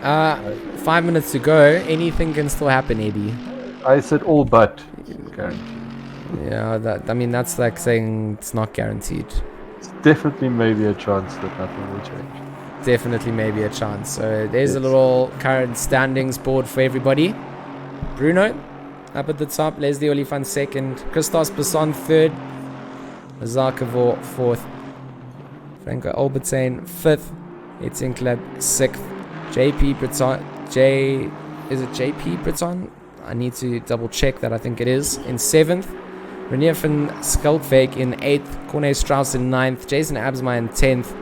5 minutes to go. Anything can still happen, Eddie. I said all but guaranteed. Yeah, that's like saying it's not guaranteed. It's definitely maybe a chance that nothing will change. Definitely maybe a chance. So there's a little current standings board for everybody. Bruno up at the top. Leslie Olifant second. Christos Basson third. Zarkavor fourth. Franco Albertine fifth. Etienne Club sixth. JP Breton. Is it JP Breton? I need to double check that. I think it is. In seventh. Renier van Skulkvik in 8th, Corne Strauss in 9th, Jason Absmeyer in 10th.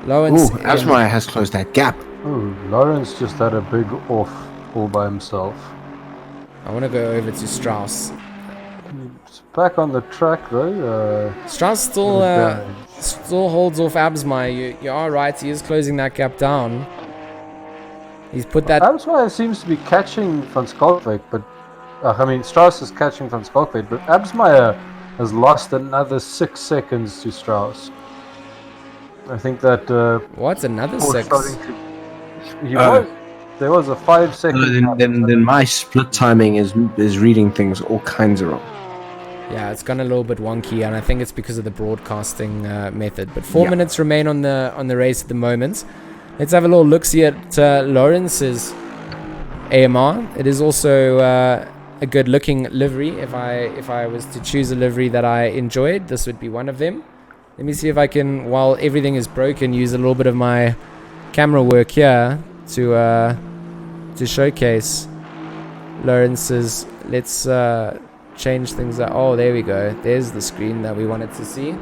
Lawrence. Absmeyer has closed that gap. Oh, Lawrence just had a big off all by himself. I want to go over to Strauss. It's back on the track though. Strauss still holds off Absmeyer. You are right, he is closing that gap down. He's put that. Absmeyer seems to be catching Van Skalkvik, but Strauss is catching Van Skalkvik, but Absmeyer has lost another 6 seconds to Strauss. I think that. What's another 6? There was a 5 second. Then my split timing is reading things all kinds of wrong. Yeah, it's gone a little bit wonky, and I think it's because of the broadcasting method. But 4 minutes remain on the race at the moment. Let's have a little look-see at Lawrence's AMR. It is also a good-looking livery. If I was to choose a livery that I enjoyed, this would be one of them. Let me see if I can, while everything is broken, use a little bit of my camera work here to showcase Lawrence's. Let's change things up. Oh, there we go. There's the screen that we wanted to see.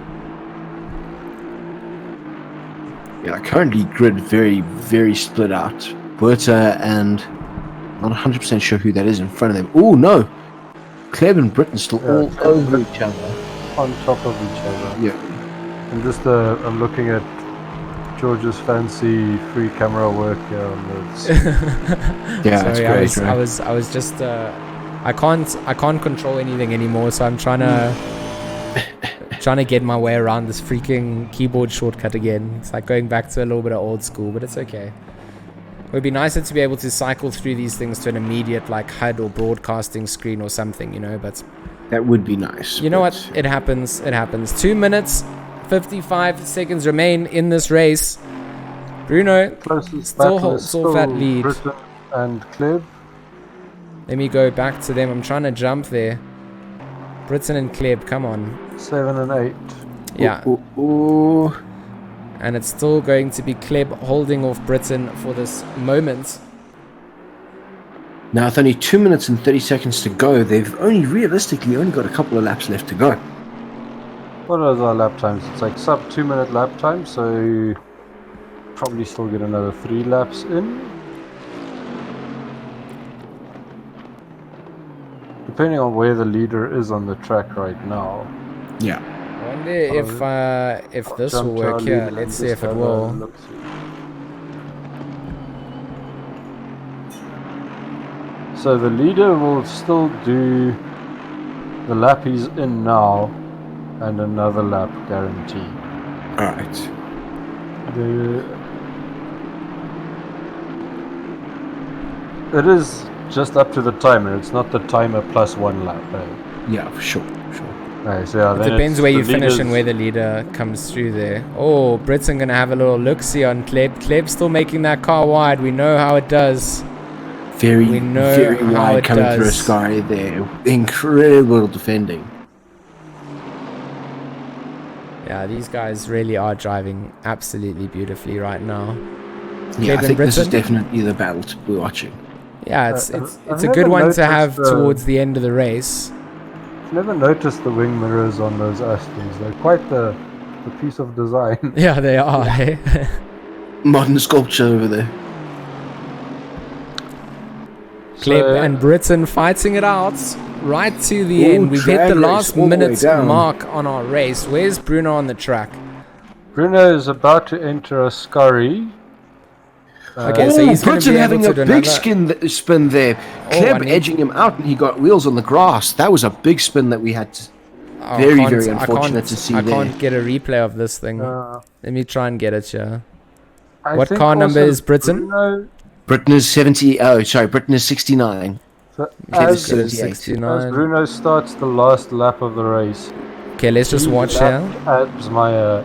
Yeah, currently grid very, very split out. Berta and not 100% sure who that is in front of them. Oh no, Kleb and Britain still all over each other, on top of each other. Yeah. And just I'm looking at George's fancy free camera work here on this. Yeah, sorry, it's great. I was just I can't control anything anymore, so I'm trying to get my way around this freaking keyboard shortcut again. It's like going back to a little bit of old school, but it's okay. It would be nicer to be able to cycle through these things to an immediate like HUD or broadcasting screen or something, but that would be nice. You know what? It happens. 2 minutes, 55 seconds remain in this race. Bruno still holds off that lead. Britain and Kleb. Let me go back to them. I'm trying to jump there. Britain and Kleb, come on. 7 and 8. Yeah. Ooh. And it's still going to be Kleb holding off Britain for this moment. Now, with only 2 minutes and 30 seconds to go, they've realistically only got a couple of laps left to go. What are our lap times? It's like sub 2 minute lap time, so probably still get another 3 laps in. Depending on where the leader is on the track right now. Yeah. I wonder if this will work here. Let's see if it will. So the leader will still do the lap he's in now, and another lap guaranteed. All right. It is just up to the timer. It's not the timer plus 1 lap. Yeah, for sure. Right, so yeah, It then depends it's where the you finish and leaders- where the leader comes through there. Oh, Britain going to have a little look-see on Kleb. Kleb's still making that car wide. We know how it does. Very, We know very how wide it coming through a does. sky there. Incredible defending. Yeah, these guys really are driving absolutely beautifully right now. Yeah, I Kleb think this is Britain? definitely the battle to be watching. Yeah, it's I've a good never one to noticed have the- towards the end of the race. I've never noticed the wing mirrors on those Astons. They're quite the piece of design. Yeah, they are. eh? Modern sculpture over there. Kleb and Britain fighting it out right to the Ooh, end. We've hit drag the race last all the way minute down. mark on our race. Where's Bruno on the track? Bruno is about to enter a scurry. Okay, so he's going to Britain be able having to a do big another... spin there. I Kleb need- edging him out, and he got wheels on the grass. That was a big spin that we had. Oh, Very, I can't- very I unfortunate can't- to see I there. can't get a replay of this thing. Uh, Let me try and get it here. I What think car number also is Britain? Bruno, Britain is 70. Oh, sorry, Britain is 69. so Kleb as, is 78. 69. as Bruno starts the last lap of the race, Okay, let's just he watch here. lapped Absmeyer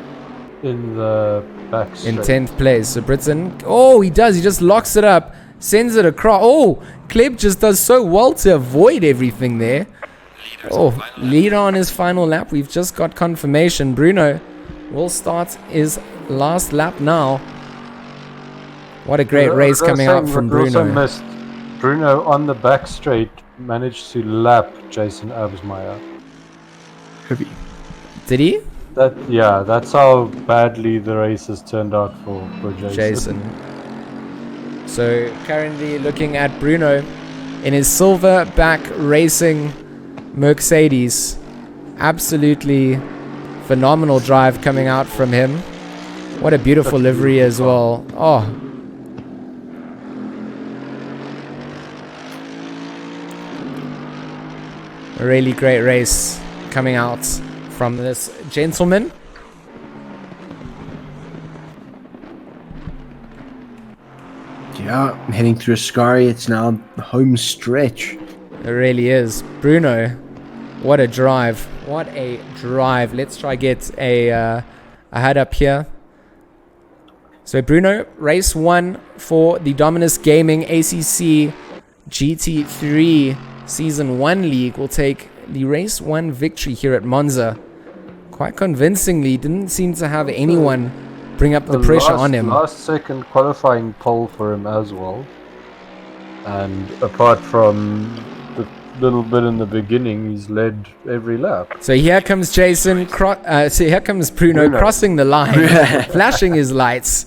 in the back In straight. 10th place. So Britain... Oh, he does. He just locks it up. Sends it across. Oh, Kleb just does so well to avoid everything there. Oh, leader on his final lap. We've just got confirmation. Bruno will start his last lap now. What a great race coming out from We also Bruno. missed Bruno on the back straight managed to lap Jason Absmeyer. Did he? That's how badly the race has turned out for Jason. Jason. So currently looking at Bruno in his silver back racing Mercedes. Absolutely phenomenal drive coming out from him. What a beautiful livery as well. Oh. A really great race coming out from this gentleman. Yeah, heading through Ascari. It's now the home stretch. It really is. Bruno, what a drive. What a drive. Let's try get a head up here. So Bruno, race 1 for the Dominus Gaming ACC GT3 Season 1 League will take the race 1 victory here at Monza. Quite convincingly, didn't seem to have anyone bring up the pressure on him. Last second qualifying pole for him as well. And apart from the little bit in the beginning, he's led every lap. So here comes Jason, so here comes Bruno crossing the line, flashing his lights,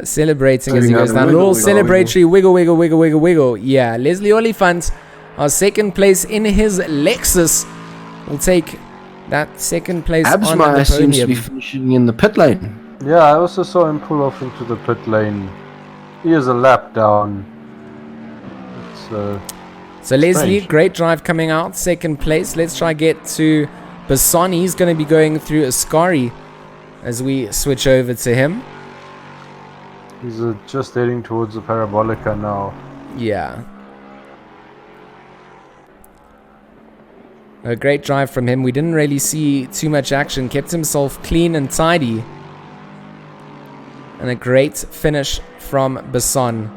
celebrating as he goes down. A little celebratory wiggle, wiggle, wiggle, wiggle, wiggle. Yeah, Leslie Oliphant, our second place in his Lexus, will take that second place on the Absmeyer seems to be podium. finishing in the pit lane. Yeah, I also saw him pull off into the pit lane. He is a lap down. It's So Leslie, strange. great drive coming out, second place. Let's try get to Bassani. He's going to be going through Ascari as we switch over to him. He's just heading towards the Parabolica now. Yeah. A great drive from him. We didn't really see too much action. Kept himself clean and tidy. And a great finish from Basson.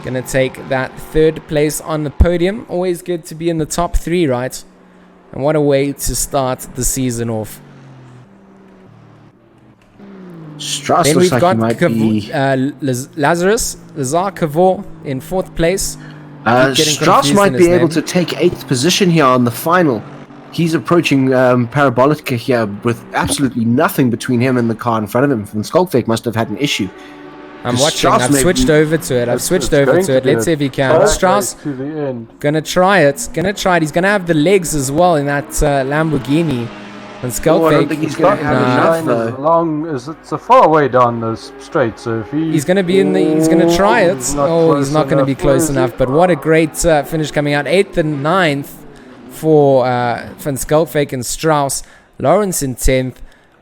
Gonna take that third place on the podium. Always good to be in the top 3, right? And what a way to start the season off. Strauss Then looks we've like got he might be... Lazar Cavor in 4th place. Getting Strauss confused might in be his able name. to take 8th position here on the final. He's approaching Parabolica here with absolutely nothing between him and the car in front of him. Van Skolkvik must have had an issue. I'm Because watching. Strauss I've may switched be- over to it. I've switched It's over going to it. be Let's see if he can. tight Strauss race to the end. gonna try it. Gonna try it. He's gonna have the legs as well in that Lamborghini. And Oh, I don't think Skelfake, he's going to have Nah. enough, Line though. is long as it's a far way down the straight. So if he's gonna be in the. He's gonna try it. He's not Oh, he's close not gonna be enough. close Where is enough. he? But what a great finish coming out. 8th and 9th for Van Skelfake and Strauss. Lawrence in 10th.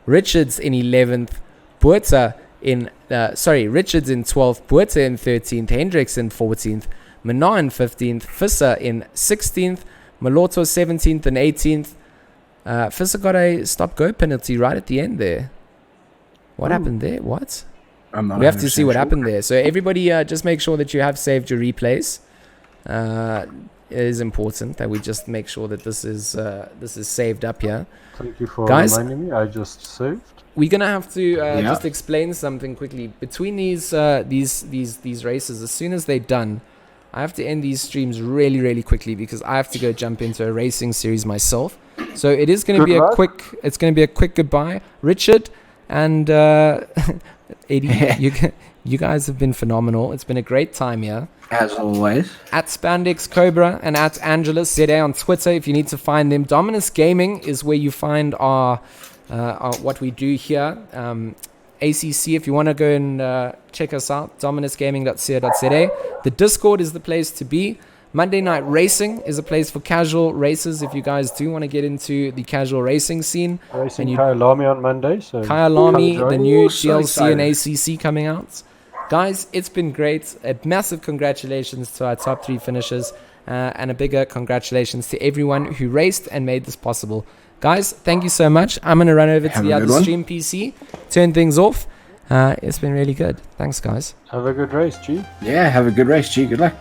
Richards in 11th. Buerta in... Richards in 12th. Buerta in 13th. Hendricks in 14th. Menard in 15th. Visser in 16th. Malorto 17th and 18th. Visser got a stop-go penalty right at the end there. What happened there? What? We have to see what happened there. So everybody just make sure that you have saved your replays. It is important that we just make sure that this is saved up here. Thank you for Guys, reminding me. I just saved. We're gonna have to just explain something quickly between these races. As soon as they're done, I have to end these streams really, really quickly because I have to go jump into a racing series myself. So it is going to be a quick. It's going to be a quick goodbye, Richard and Eddie. You guys have been phenomenal. It's been a great time here. As always. At Spandex Cobra and at Angelus ZA on Twitter if you need to find them. Dominus Gaming is where you find our what we do here. ACC, if you want to go and check us out, dominusgaming.co.za. The Discord is the place to be. Monday Night Racing is a place for casual racers if you guys do want to get into the casual racing scene. Racing Kyalami on Monday. So Kyalami, the new so DLC and ACC coming out. Guys, it's been great. A massive congratulations to our top 3 finishers and a bigger congratulations to everyone who raced and made this possible. Guys, thank you so much. I'm going to run over to the other stream PC, turn things off. It's been really good. Thanks, guys. Have a good race, G. Yeah, have a good race, G. Good luck.